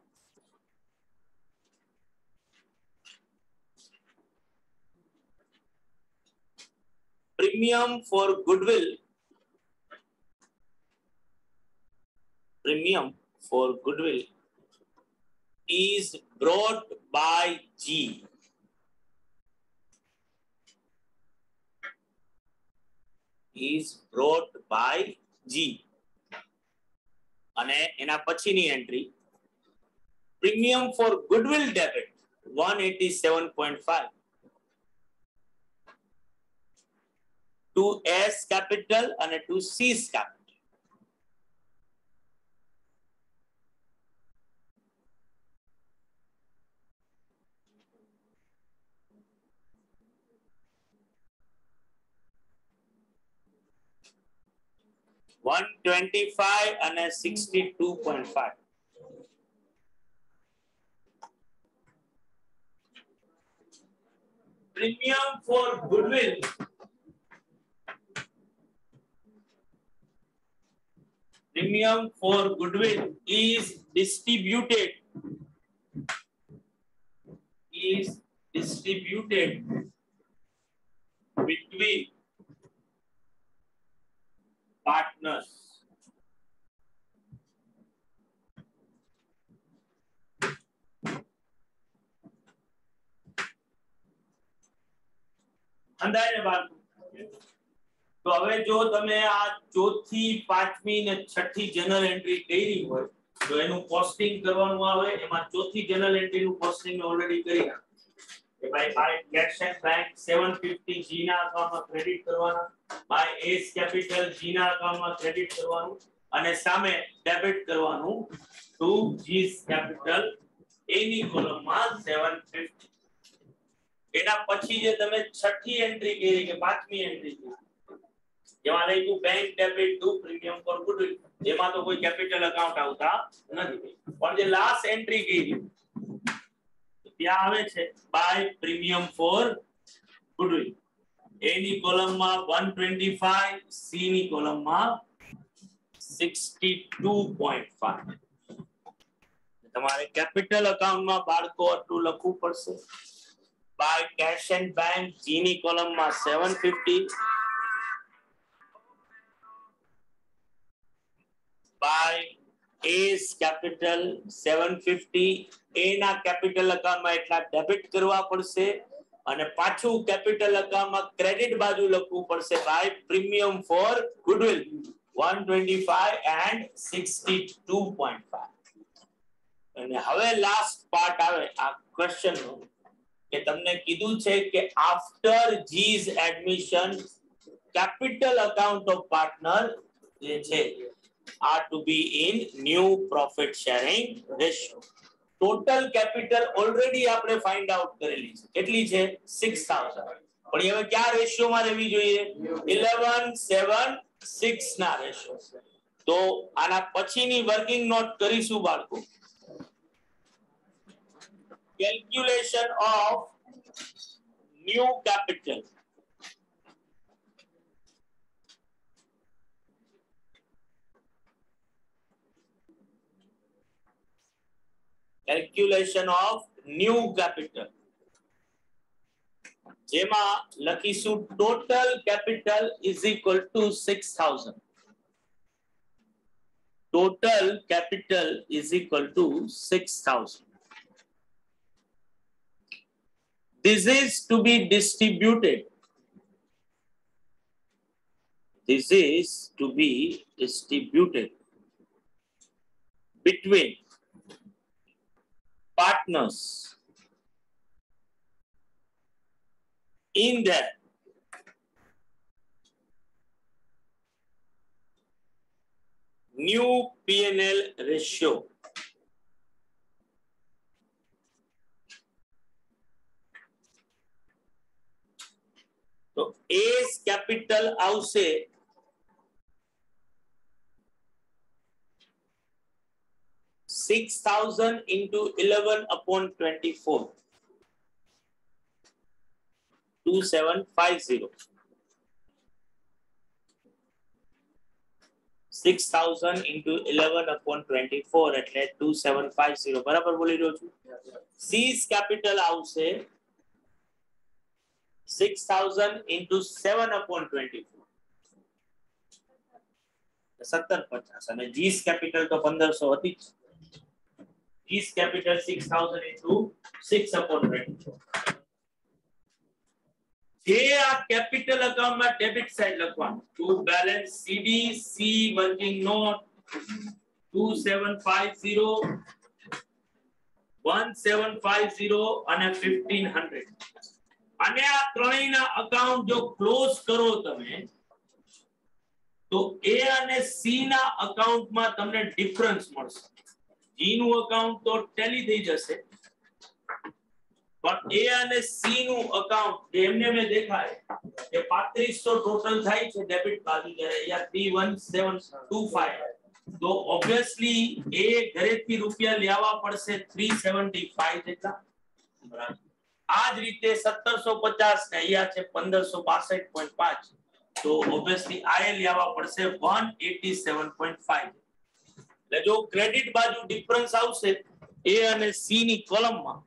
premium for goodwill is brought by G અને એના પછીની entry premium for goodwill debit 187.5 to S capital અને to C's capital 125 અને 62.5 premium for goodwill is distributed between partners અંદાજે બાદ તો હવે જો તમે આ ચોથી પાંચમી ને છઠ્ઠી જનરલ એન્ટ્રી કરી હોય તો એનું કોસ્ટિંગ કરવાનું આવે એમાં ચોથી જનરલ એન્ટ્રી નું કોસ્ટિંગ ઓલરેડી કરી નાખ્યું કે ભાઈ by cash and bank 750 G ના અકાઉન્ટમાં ક્રેડિટ કરવાના બાય એસ કેપિટલ G ના અકાઉન્ટમાં ક્રેડિટ કરવાનું અને સામે ડેબિટ કરવાનું ટુ G's કેપિટલ A ની કોલમમાં 750 એના પછી જે તમે છઠ્ઠી એન્ટ્રી કરી કે પાંચમી એન્ટ્રી કરી જેમાં લખ્યું bank debit to premium for goodwill જેમાં તો કોઈ કેપિટલ અકાઉન્ટ આવતા નથી પણ જે લાસ્ટ એન્ટ્રી કરી ત્યાં આવે છે by premium for goodwill A ની કોલમમાં 125 C ની કોલમમાં 62.5 તમારે કેપિટલ અકાઉન્ટમાં બાળકો આટલું લખવું પડશે by cash and bank G ની કોલમમાં 750 by A's capital 750 A ના કેપિટલ અકાઉન્ટમાં એટલા ડેબિટ કરવા પડશે અને પાછું કેપિટલ અકાઉન્ટમાં ક્રેડિટ બાજુ લખવું પડશે by premium for goodwill 125 and 62.5 અને હવે લાસ્ટ પાર્ટ આવે આ ક્વેશ્ચન નો કે તમને કીધું છે કે after G's admission capital account of partner જે છે are to be in new profit sharing ratio total capital already આપણે find out કરેલી છે કેટલી છે 6000 પણ હવે કયા રેશિયો માં રહેવી જોઈએ 11 7 6 ના રેશિયો તો આના પછીની વર્કિંગ નોટ કરીશું બાળકો. Calculation of new capital. Calculation of new capital જેમાં લખીશું total capital is equal to 6000. Total capital is equal to 6000. This is to be distributed. This is to be distributed between partners in their new P&L ratio. तो A's capital આવશે 6000 into 11 upon 24 2750. 6000 into 11 upon 24 એટલે 2750 બરાબર બોલી રહ્યો છું. C's capital આવશે 6000 into 7 upon 24 1750 અને G's capital તો 1500 હતી જ. G's capital 6000 into 6 upon 24. જે આ કેપિટલ અકાઉન્ટમાં ડેબિટ સાઈડ લખવાનું ટુ બેલેન્સ સીડી સી વર્કિંગ નોટ 2750 1750 અને 1500 અને આ ત્રણેયના અકાઉન્ટ જો ક્લોઝ કરો તમે તો એ અને સી ના અકાઉન્ટમાં તમને ડિફરન્સ મળશે. જી નું અકાઉન્ટ તો ટેલી થઈ જશે પણ એ અને સી નું અકાઉન્ટ એમને મે દેખાય કે 3500 ટોટલ થાય છે ડેબિટ બાજુ જ્યારે અહીંયા 31725 તો ઓબ્વિયસલી એ ઘરેથી રૂપિયા લેવા પડશે 375 જેટલા બરાબર. આ જ રીતે 1750 ને અહીંયા છે 1562.5 તો ઓબ્વિયસલી આ એ લેવા પડશે 187.5. એટલે જો ક્રેડિટ બાજુ ડિફરન્સ આવશે એ અને સી ની કોલમમાં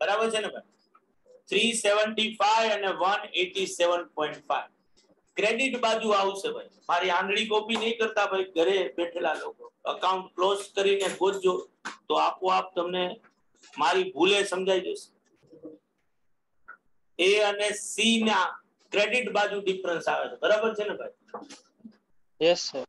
બરાબર છે ને ભાઈ 375 અને 187.5 ક્રેડિટ બાજુ આવશે ભાઈ. મારી આંધળી કોપી નહીં કરતા ભાઈ, ઘરે બેઠેલા લોકો અકાઉન્ટ ક્લોઝ કરીને ગોતજો તો આપોઆપ તમને મારી ભૂલે સમજાઈ જશે. એ અને સી ના ક્રેડિટ બાજુ ડિફરન્સ આવે છે બરાબર છે ને ભાઈ? Yes sir.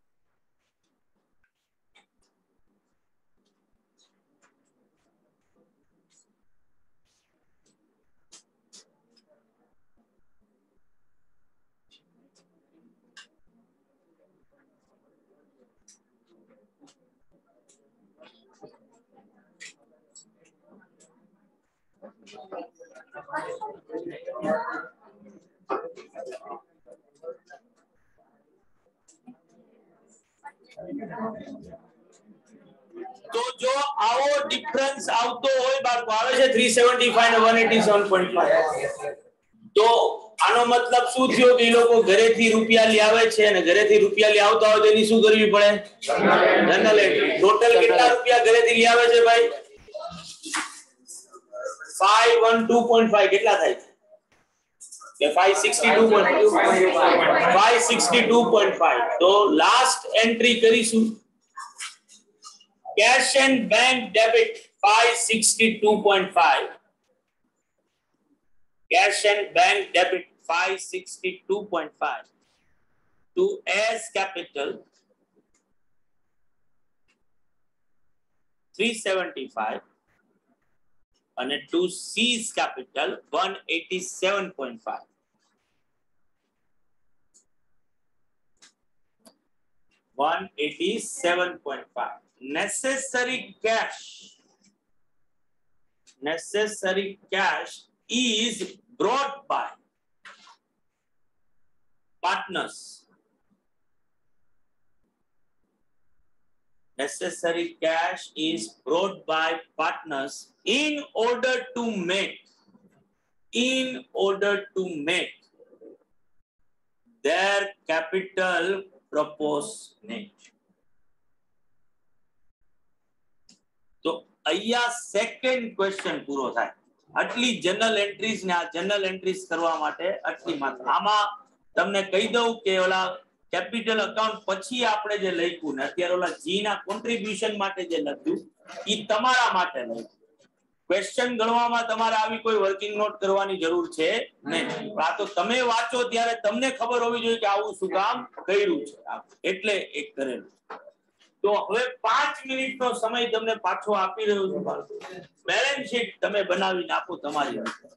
તો જો આવો ડિફરન્સ આવતો હોય બાળકો આવે છે 375 અને 187.5 તો આનો મતલબ શું થયો કે એ લોકો ઘરેથી રૂપિયા લાવે છે અને ઘરેથી રૂપિયા લાવતા હોય તો એની શું કરવી પડે? General entry. ટોટલ કેટલા રૂપિયા ઘરેથી લાવે છે ભાઈ? 512.5 કેટલા થાય છે? કે 562.5 તો લાસ્ટ એન્ટ્રી કરીશું cash and bank debit 562.5 cash and bank debit 562.5 to A's capital 375 and to C's capital 187.5. $187.5 necessary cash necessary cash is brought by partners. Necessary cash is brought by partners in order to make their capital proportionate. તો અહીંયા સેકન્ડ ક્વેશ્ચન પૂરો થાય. આટલી જનરલ એન્ટ્રીઝ ને આ જનરલ એન્ટ્રીઝ કરવા માટે આટલી માત્ર. આમાં તમને કહી દઉં કે ઓલા કેપિટલ અકાઉન્ટ પછી આપણે જે લખ્યું ને અત્યારે ઓલા જી ના કોન્ટ્રીબ્યુશન માટે જે લખ્યું ઈ તમારા માટે નહીં. ક્વેશ્ચન ગણવામાં તમારે આવી કોઈ વર્કિંગ નોટ કરવાની જરૂર છે નહીં. આ તો તમે વાંચો ત્યારે તમને ખબર હોવી જોઈએ કે આવું શું કામ કર્યું છે એટલે એક કરેલું. તો હવે 5 મિનિટનો સમય તમને પાછો આપી રહ્યો છું. બેલેન્સ શીટ તમે બનાવીને આપો તમારી રીતે.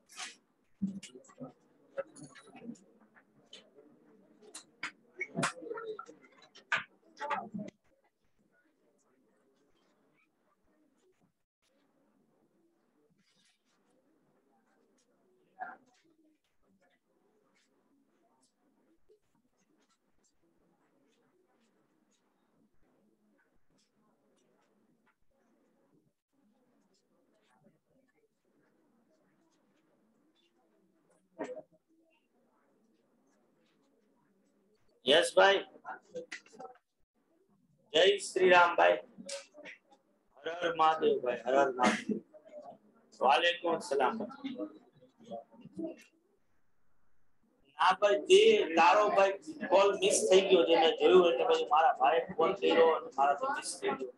યસ ભાઈ. જય શ્રી રામ ભાઈ. હર હર મહાદેવ ભાઈ. હર હર મહાદેવ. વાલેકુમ સલામ. ના ભાઈ જે તારો ભાઈ કોલ મિસ થઈ ગયો છે મેં જોયું એટલે પછી મારા ભાઈ કોલ કર્યો અને મારા તો મિસ થઈ ગયો.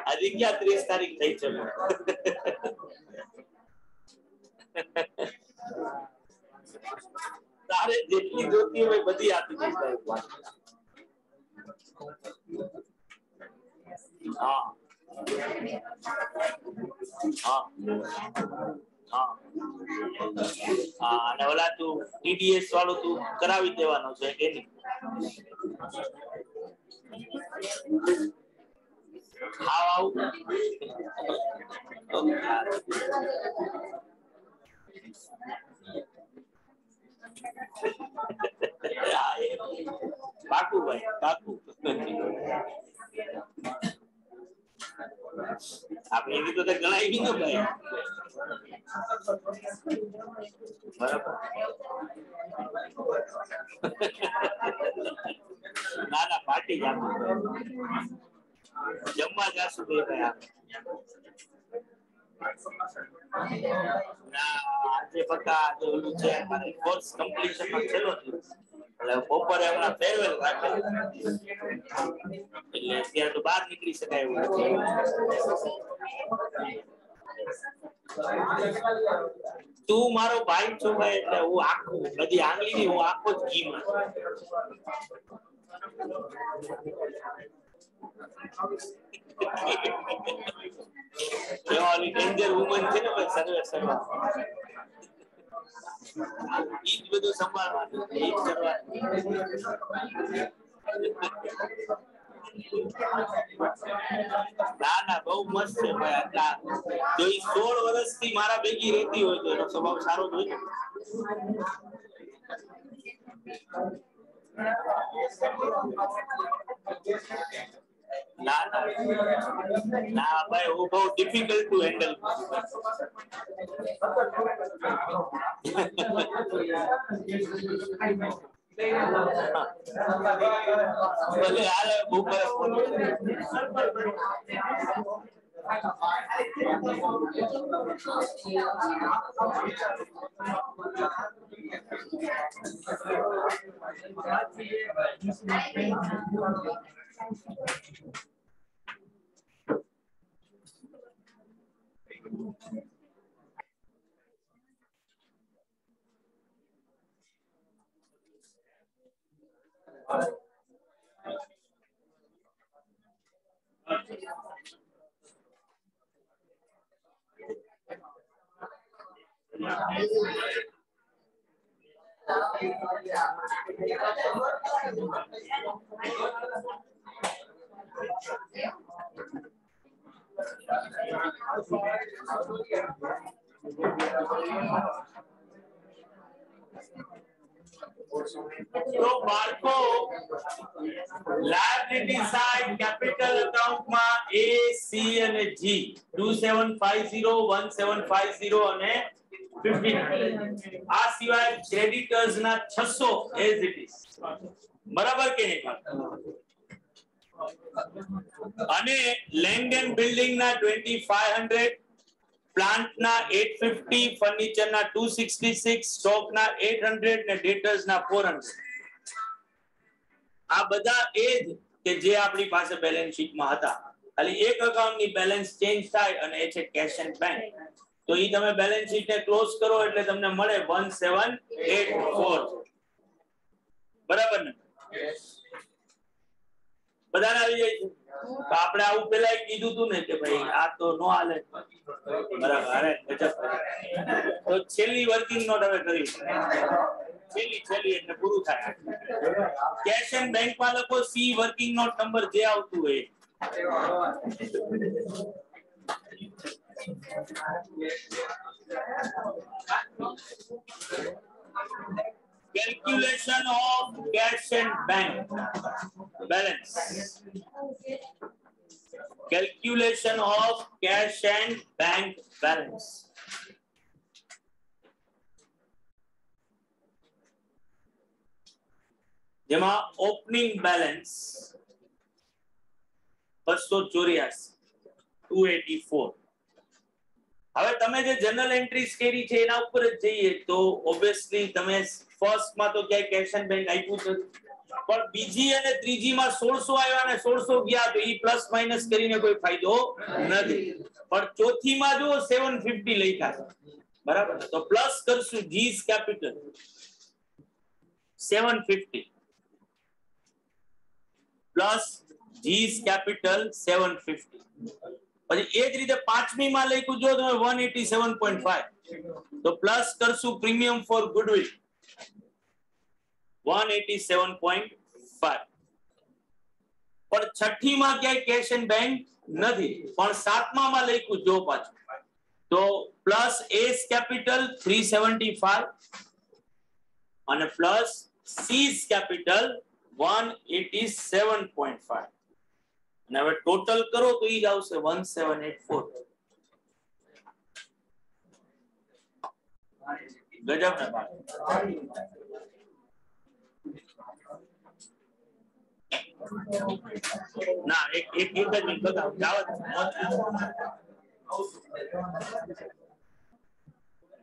આજે ક્યાં 30 તારીખ થઈ છે. તારે જેટલી જોતી હોય બધી આપી દઈશ. હા હા હા હા. અને ઓલા તું ટીડીએસ વાળું તું કરાવી દેવાનો છે કે નહીં? ખાવ આવું પાકું ભાઈ પાકું. આપણે એવી તો ગણાવી ને ભાઈ. બરાબર. ના ના પાર્ટી જ આપું. જમવા જાશું ભાઈ. આજે બકા ઓલું છે મારી કોર્સ કમ્પ્લીશન માં છેલ્લો એટલે બપોરે હમણાં ફેરવેલ રાખેલું એટલે અત્યારે તો બહાર નીકળી શકાય એવું નથી. તું મારો ભાઈ છો ભાઈ એટલે હું આખું બધી આંગળી ની હું આખો જ ઘીમાં. ડેન્જર વુમન છે ને સર્વે સર્વા ઈ જ બધું સંભાળવાનું ઈ જ કરવાનું. ના ના બહુ મસ્ત છે ભાઈ. જો ઈ 16 વર્ષથી મારા ભેગી રહેતી હોય તો એનો સ્વભાવ સારો જ હોય. ના ના ના ભાઈ હું બહુ ડિફિકલ્ટ ટુ હેન્ડલ. ભલે હાલે બપોરે ફોન. તો બાળકો લાયબિલિટી સાઇડ કેપિટલ એકાઉન્ટમાં A C અને G 2750 1750 અને 59 આ સિવાય ક્રેડિટર્સ ના 600 એઝ ઇટ ઇઝ બરાબર કે નહીં અને લેન્ડ એન્ડ બિલ્ડિંગ ના 2500 પ્લાન્ટ ના 850 ફર્નિચર ના 266 સ્ટોક ના 800 ને ડેટર્સ ના 400 આ બધા એ જ કે જે આપણી પાસે બેલેન્સ શીટ માં હતા ખાલી એક એકાઉન્ટ ની બેલેન્સ ચેન્જ થાય અને એ છે કેશ એન્ડ બેંક તો ઈ તમે બેલેન્સ શીટ ને ક્લોઝ કરો એટલે તમને મળે 1784 બરાબર ને બધાને આવી જાય છે તો આપણે આવું પેલા કીધું તું ને કે ભાઈ આ તો નો હાલે બરાબર અરે ગજબ તો છેલ્લી વર્કિંગ નોટ હવે કરી છેલ્લી એટલે પૂરું થાય કેશ એન્ડ બેંક માં લખો સી વર્કિંગ નોટ નંબર જે આવતું હોય calculation of cash and bank balance calculation of cash and bank balance જેમાં ઓપનિંગ બેલેન્સ 284 હવે તમે જે જનરલ એન્ટ્રીઝ કરી છે એના ઉપર જ જઈએ તો ઓબ્વિયસલી તમે ફર્સ્ટ માં તો ક્યાંય કેશ એન્ડ બેંક આપ્યું છે પણ બીજી અને ત્રીજી માં 1600 આવ્યા અને 1600 ગયા તો ઈ પ્લસ માઈનસ કરીને કોઈ ફાયદો નથી પણ ચોથી માં જો 750 લખ્યા છે બરાબર તો પ્લસ કરશું જીસ કેપિટલ 750 પ્લસ જીસ કેપિટલ 750 પછી એ જ રીતે પાંચમી માં લખ્યું જો તમે 187.5 તો પ્લસ કરશું પ્રીમિયમ ફોર ગુડવિલ 187.5 પણ છઠ્ઠી માં ક્યાંય કેશ એન્ડ બેંક નથી પણ સાતમા માં લખ્યું જો પાછું તો પ્લસ એસ કેપિટલ 375 અને પ્લસ સીસ કેપિટલ 187.5 અને હવે ટોટલ કરો તો ઈ જ આવશે 1784 ગજબ ના એક જ મિનિટ બતાવો જાવત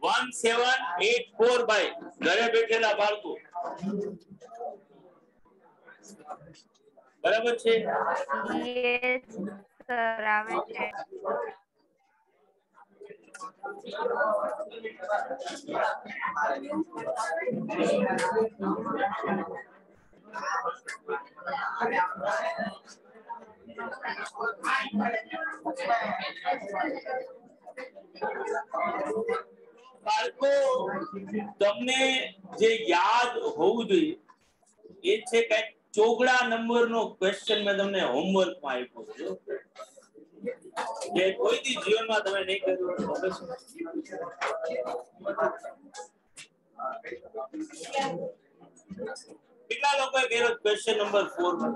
1784 ભાઈ ઘરે બેઠેલા બાળકો બરાબર છે યસ સર આવે છે બાળકો તમને જે યાદ હોવું જોઈએ એ છે કે ચોગડા નંબર નો ક્વેશ્ચન મેં તમને હોમવર્ક માં આપ્યો છે જે કોઈથી જીવનમાં તમે નહીં કર્યું કેટલા લોકોએ કર્યો ક્વેશ્ચન નંબર 4 માં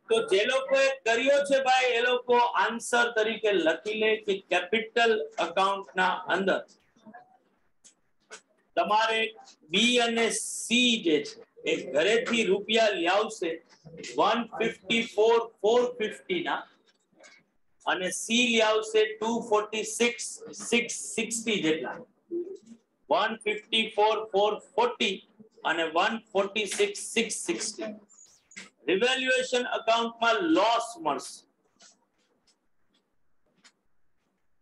તો જે લોકોએ કર્યો છે ભાઈ એ લોકો આન્સર તરીકે લખી લે કે કેપિટલ એકાઉન્ટ ના અંદર તમારે બી અને સી જે છે એ ઘરેથી રૂપિયા લાવશે 154,450 ના અને સી લાવશે 246,660 જેટલા 154,440 અને 146,660 રિવેલ્યુએશન એકાઉન્ટમાં લોસ મળશે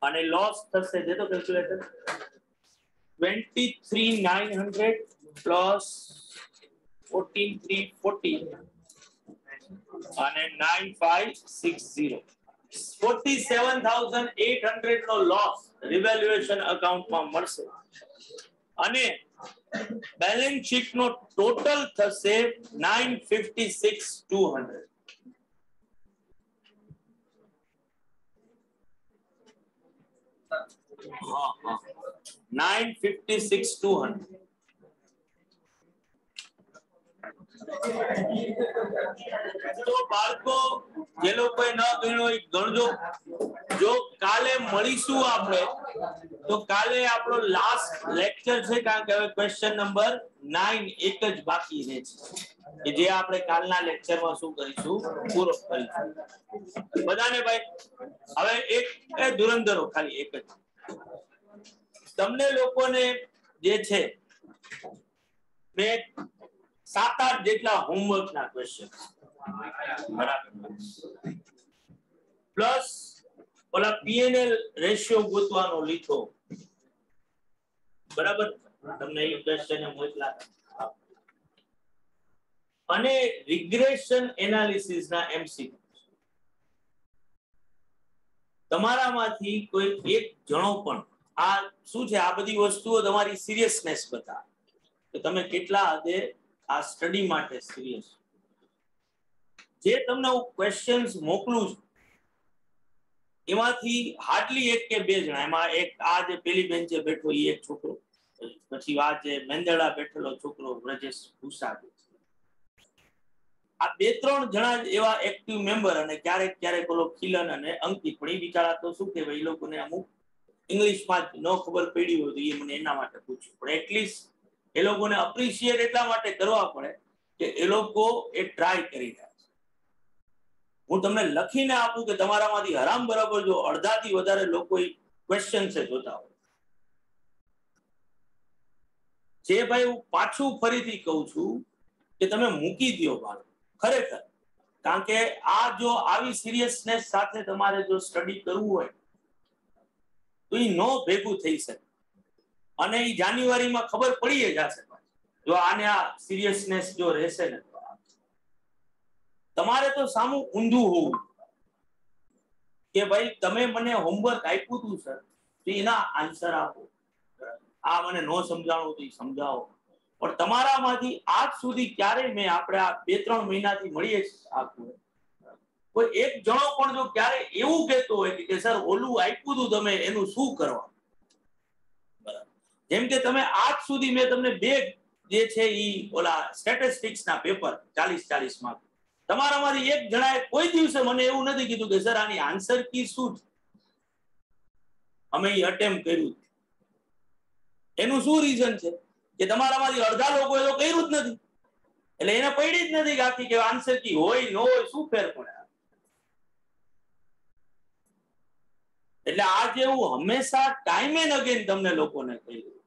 અને લોસ થશે જે તો કેલ્ક્યુલેટર 23,900 plus 14,340 અને 9,560 47,800 નો લોસ રિવેલ્યુએશન અકાઉન્ટમાં મળશે અને બેલેન્સ શીટ નો ટોટલ થશે 956,200. હા 956,200. તો બાળકો જે લોકોએ ન ગણ્યો એ ગણજો. જો કાલે મળીશું આપણે તો કાલે આપણો લાસ્ટ લેક્ચર છે, કારણ કે હવે ક્વેશ્ચન નંબર 9 એક જ બાકી રહે છે કે જે આપણે કાલના લેક્ચરમાં શું કરીશું, પૂરો કરીશું. બધાને ભાઈ હવે એક ધુરંધરો ખાલી એક જ તમને લોકોને જે છે મેં 7-8 જેટલા હોમવર્ક ના ક્વેશ્ચન પ્લસ ઓલા પીએનએલ રેશિયો ગોતવાનો લીધો, બરાબર? તમને એ ક્વેશ્ચન મોકલા અને રિગ્રેશન એનાલિસિસ ના એમસીક્યુ. તમારામાંથી કોઈ એક જણો પણ આ શું છે, આ બધી વસ્તુઓ તમારી સિરિયસનેસ બતાવે કે તમે કેટલા હદે આ સ્ટડી માટે સિરિયસ. જે તમને હું ક્વેશ્ચન્સ મોકલું છું એમાંથી હાર્ડલી એક કે બે જણા, એમાં એક આ જે પેલી બેન્ચે બેઠો એ એક છોકરો, પછી આ જે મેંદડા બેઠેલો છોકરો બ્રજેશ ભૂસા, આ 2-3 જણા જ એવા એક્ટિવ મેમ્બર, અને ક્યારેક ક્યારેક ઓલો ખિલન અને અંકિત, પણ એ બિચારા તો શું કહેવાય, એ લોકોને અમુક ઇંગ્લિશમાં ન ખબર પડી હોય તો એ મને એના માટે પૂછ્યું. પણ એટલીસ્ટ એ લોકોને અપ્રિશિએટ એટલા માટે કરવા પડે કે એ લોકો એ ટ્રાય કરી રહ્યા છે. હું તમને લખીને આપું કે તમારામાંથી હરામ બરાબર જો અડધાથી વધારે લોકો ક્વેશ્ચન્સ જોતા હોય, જે ભાઈ હું પાછું ફરીથી કહું છું કે તમે મૂકી દો બાળકો ખરેખર, કારણ કે આ જો આવી સિરિયસનેસ સાથે તમારે જો સ્ટડી કરવું હોય તો એ નો ભેગું થઈ શકે, અને એ જાન્યુઆરીમાં ખબર પડી જશે જો આને આ સિરિયસનેસ જો રહેશે ને. તમારે તો સામું ઊંધું હોવું કે ભાઈ તમે મને હોમવર્ક આપ્યું હતું સર, તો એના આન્સર આપો. આ મને નો સમજાણું તો સમજાવો. પણ તમારામાંથી આજ સુધી ક્યારેય મેં આપણે આ 2-3 મહિનાથી મળીએ છીએ, કોઈ એક જણો પણ જો ક્યારે એવું કહેતો હોય કે સર ઓલું આપ્યું હતું તમે એનું શું કરવા, બરાબર? જેમ કે તમે આજ સુધી મેં તમને 2 જે છે ઈ ઓલા સ્ટેટિસ્ટિક્સ ના પેપર 40-40 માર્ક, તમારામાંથી એક જણાએ કોઈ દિવસે મને એવું નથી કીધું કે સર આની આન્સર કી શું છે, અમે ઈ અટેમ્પ્ટ કર્યું. એનું શું રીઝન છે કે તમારામાંથી અડધા લોકોએ તો કર્યું જ નથી, એટલે એને પડી જ નથી કે આખી કે આન્સર કી હોય ન હોય શું ફેર પડે. એટલે આ જે હું હંમેશા ટાઈમ એન્ડ અગેન તમને લોકોને કહ્યું,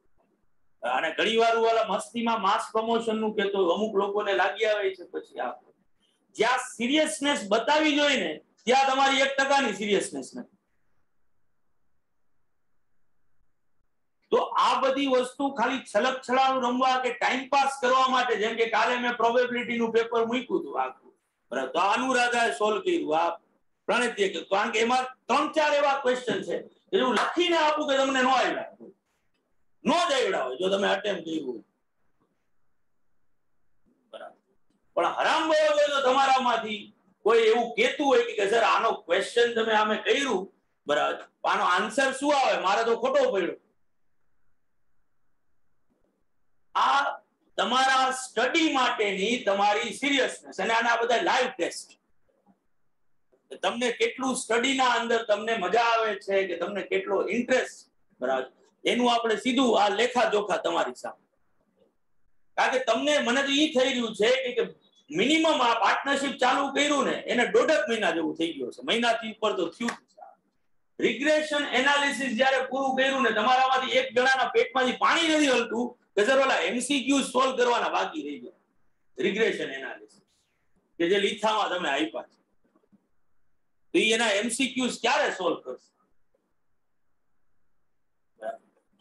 અને ઘણી વાર વાળા મસ્તીમાં માસ પ્રમોશન નું કહેતો અમુક લોકોને લાગી આવે છે, પછી આ જ્યાં સિરિયસનેસ બતાવી જોઈએ ને ત્યાં તમારી 1% સિરિયસનેસ નથી. તો આ બધી વસ્તુ ખાલી છલક છલાણું રમવા કે ટાઈમ પાસ કરવા માટે, જેમ કે કાલે મેં પ્રોબેબિલિટી નું પેપર મૂક્યું હતું આખું, બરાબર? તો અનુરાધાએ સોલ્વ કર્યું, આ પ્રણિતીએ કર્યું, કારણ કે એમાં 3-4 એવા ક્વેશ્ચન છે કે હું લખીને આપું કે તમને નો આવ્યા, નો જ આવ્યા હોય જો તમે અટેમ્પ્ટ કર્યું, બરાબર? પણ હરામ બરાબર જો તમારામાંથી કોઈ એવું કહેતું હોય કે સર આનો ક્વેશ્ચન તમે આમે કર્યું, બરાબર, આનો આન્સર શું આવે, મારે તો ખોટો પડ્યો, આ તમારા સ્ટડી માટેની તમારી સિરિયસનેસ. અને આના બધા લાઈવ ટેસ્ટ, તમને કેટલું સ્ટડીના અંદર તમને મજા આવે છે કે તમને કેટલો ઇન્ટરેસ્ટ, બરાબર, એનું આપણે સીધું આ લેખા જોખા તમારી સામે. કારણ કે તમને મને તો ઈ થઈ રહ્યું છે કે મિનિમમ આ પાર્ટનરશિપ ચાલુ કર્યું ને એને 1.5 મહિના જેવું થઈ ગયું છે, મહિનાથી ઉપર તો થયું. રિગ્રેશન એનાલિસિસ જ્યારે પૂરું કર્યું ને તમારામાંથી એક જણાના પેટમાંથી પાણી નથી હલતું કે સર ઓલા એમસીક્યુ સોલ્વ કરવાના બાકી રહી ગયા. રિગ્રેશન એનાલિસિસ કે જે લીથામાં તમે આપ્યા છે, તો એના એમસીક્યુઝ ક્યારે સોલ્વ કરશે?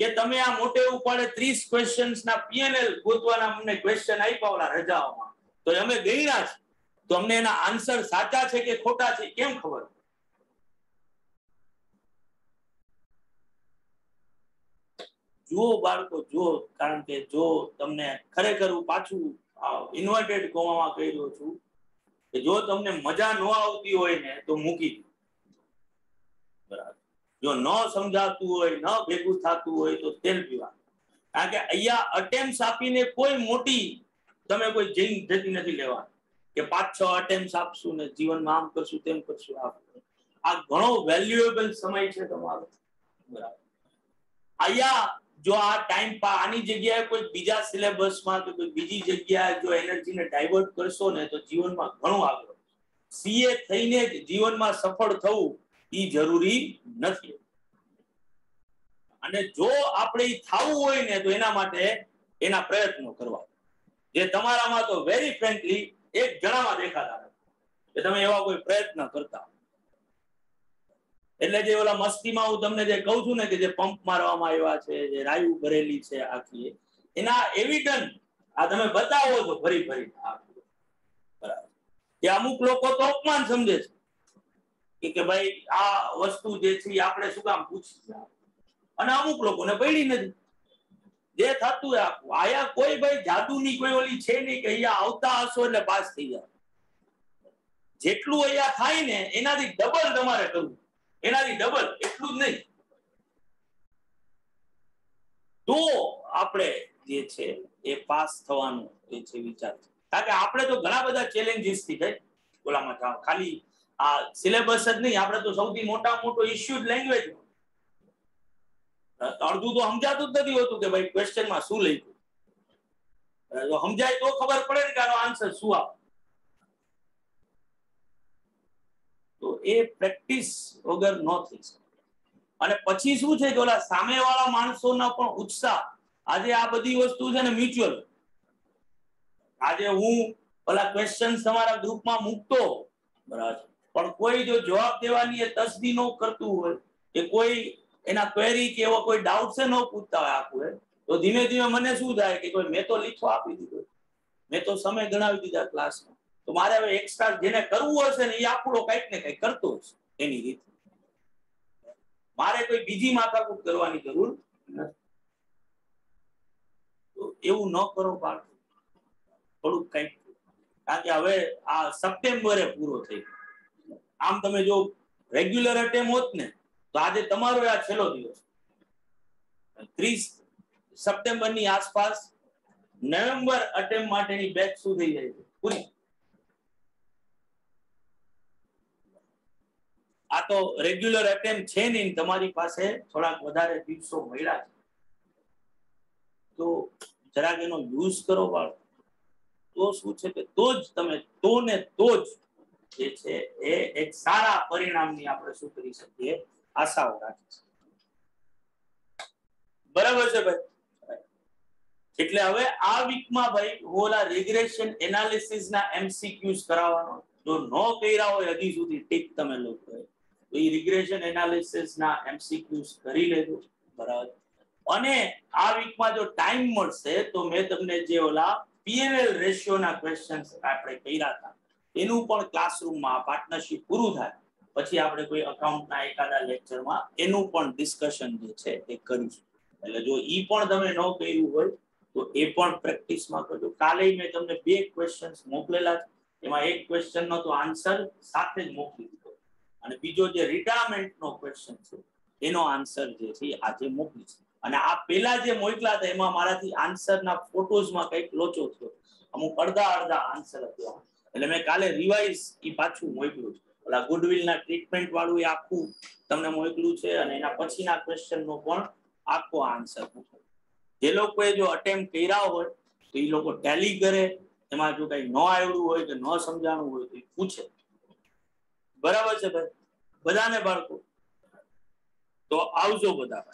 કે તમે આ મોટે ઉપાડે 30 ક્વેશ્ચન્સ ના પીએનએલ ગોતવાના અમને ક્વેશ્ચન આપ્યા ઓલા રજાઓમાં, તો અમે ગણ્યા છે, તો અમને એના આન્સર સાચા છે કે ખોટા છે કેમ ખબર? જુઓ બાળકો જુઓ, કારણ કે જો તમને ખરેખર હું પાછું ઇન્વર્ટેડ કોમામાં કહી રહ્યો છું કે જો તમને મજા ન આવતી હોય ને તો મૂકી દો. બરાબર. જો ન સમજાતું હોય, ન ભેગું થતું હોય તો તેલ પીવા. કારણ કે અહીંયા અટેમ્પ્ટ આપીને કોઈ મોટી તમે કોઈ જતી નથી લેવા કે 5-6 અટેમ્પ્ટ આપશું ને જીવનમાં આમ કરશું તેમ કરશું. આ ઘણો વેલ્યુએબલ સમય છે તમારો. બરાબર. અહીંયા જો આ ટાઈમ આની જગ્યાએ કોઈ બીજા સિલેબસમાં કે કોઈ બીજી જગ્યાએ જો એનર્જીને ડાયવર્ટ કરશો ને તો જીવનમાં ઘણું આગળ. સીએ થઈને જ જીવનમાં સફળ થવું એ જરૂરી નથી. અને જો આપણે થવું હોય ને તો એના માટે એના પ્રયત્નો કરવા, જે તમારામાં તો વેરી ફ્રેન્કલી એક જણામાં દેખાતા નથી કે તમે એવા કોઈ પ્રયત્ન કરતા. એટલે જે ઓલા મસ્તીમાં હું તમને જે કહું છું ને કે જે પંપ મારવામાં આવ્યા છે, જે રાયુ ભરેલી છે આખી, એના એવિડન્સ આ તમે બતાવો છો ફરી ફરી. બરાબર. કે અમુક લોકો તો અપમાન સમજે છે કે ભાઈ આ વસ્તુ જે છે આપણે શું કામ પૂછી, અને અમુક લોકોને પડી નથી. જે થતું હોય આયા કોઈ ભાઈ જાદુની કોઈ ઓલી છે નહીં કે અહીંયા આવતા હશો એટલે પાસ થઈ જાય. જેટલું અહીંયા થાય ને એનાથી ડબલ તમારે કરવું, એનાથી ડબલ, એટલું જ નહીં. તો આપણે જે છે એ પાસ થવાનું જે છે વિચાર છે. કારણ કે આપણે તો ઘણા બધા ચેલેન્જીસ થી થાય ઓલામાં જાવ. ખાલી આ સિલેબસ જ નહીં, આપણે તો સૌથી મોટો ઇશ્યુ જ લેંગ્વેજ. અડધું તો સમજાતું જ નથી હોતું કે ભાઈ ક્વેશ્ચનમાં શું લખ્યું. જો સમજાય તો ખબર પડે ને કે આનો આન્સર શું આવે. તો એ પ્રેક્ટિસ વગર ન થઈ શકે. અને પછી શું છે કે ઓલા સામેવાળા માણસોનો પણ ઉત્સાહ, આજે આ બધી વસ્તુ છે ને મ્યુચ્યુઅલ. આજે હું ઓલા ક્વેશ્ચન તમારા ગ્રુપમાં મૂકતો, બરાબર, પણ કોઈ જો જવાબ દેવાની એ તસદી ન કરતું હોય કે કોઈ એના ક્વેરી કે એવો કોઈ ડાઉટ છે ન પૂછતા હોય આખું, તો ધીમે ધીમે મને શું થાય કે કોઈ મેં તો લીખો આપી દીધો, મેં તો સમય ગણાવી દીધા ક્લાસમાં, તો મારે હવે એક્સ્ટ્રા જેને કરવું હશે ને એ આપણો કંઈક ને કંઈક કરતો હશે એની રીતે. મારે કોઈ બીજી માથાકૂટ કરવાની જરૂર નથી. તો એવું ન કરો બાળકો, થોડુંક કંઈક. કારણ કે હવે આ સપ્ટેમ્બરે પૂરો થઈ ગયો. આમ તમે જો રેગ્યુલર અટેમ્પ હોત ને તો આજે તમારો આ છેલ્લો દિવસ. 30 સપ્ટેમ્બરની આસપાસ નવેમ્બર અટેમ્પ માટેની બેચ શું થઈ જાય છે પૂરી. આ તો રેગ્યુલર અટેમ્પ છે નહીં, તમારી પાસે થોડાક વધારે દિવસો મળ્યા છે, તો જરાક એનો યુઝ કરો બાળકો. તો શું છે કે તો જ તમે તો જ જે છે એ એક સારા પરિણામની આપણે શું કરી શકીએ, આશાઓ રાખી શકીએ. બરાબર છે ભાઈ. એટલે હવે આ વીકમાં ભાઈ ઓલા રિગ્રેશન એનાલિસિસ ના એમસીક્યુઝ કરાવવાનો. જો ન કર્યા હોય હજી સુધી ટીક તમે લોકોએ, તો એ રિગ્રેશન એનાલિસિસ ના એમસીક્યુઝ કરી લેજો. બરાબર. અને આ વીકમાં જો ટાઈમ મળશે તો મેં તમને જે ઓલા પીએનએલ રેશિયો ના ક્વેશ્ચન્સ આપણે કર્યા હતા એનું પણ ક્લાસરૂમમાં પાર્ટનરશિપ પૂરું થાય પછી આપણે કોઈ અકાઉન્ટના એકાદા લેક્ચરમાં એનું પણ ડિસ્કશન જે છે એ કરીશું. એટલે જો ઈ પણ તમે ન કર્યું હોય તો એ પણ પ્રેક્ટિસમાં કરજો. કાલે મેં તમને 2 ક્વેશ્ચન્સ મોકલેલા છે, એમાં એક ક્વેશ્ચનનો તો આન્સર સાથે જ મોકલી દીધો અને બીજો જે રિટાયરમેન્ટનો ક્વેશ્ચન છે એનો આન્સર જે છે આજે મોકલી છે. અને આ પેલા જે મોકલા હતા એમાં મારાથી આન્સરના ફોટોઝમાં કંઈક લોચો થયો, અમુક અડધા આન્સર હતા, એટલે મેં કાલે રિવાઇઝ ઈ પાછું મોકલ્યું છે. ઓલા ગુડવિલના ટ્રીટમેન્ટ વાળું એ આખું તમને મોકલ્યું છે અને એના પછીના ક્વેશ્ચનનો પણ આખો આન્સર મોકલ્યો. જે લોકોએ જો અટેમ્પ્ટ કર્યા હોય તો એ લોકો ટેલી કરે, એમાં જો કંઈ ન આવડ્યું હોય કે ન સમજાણું હોય તો એ પૂછે. બરાબર છે ભાઈ બધાને બાળકો? તો આવજો બધા.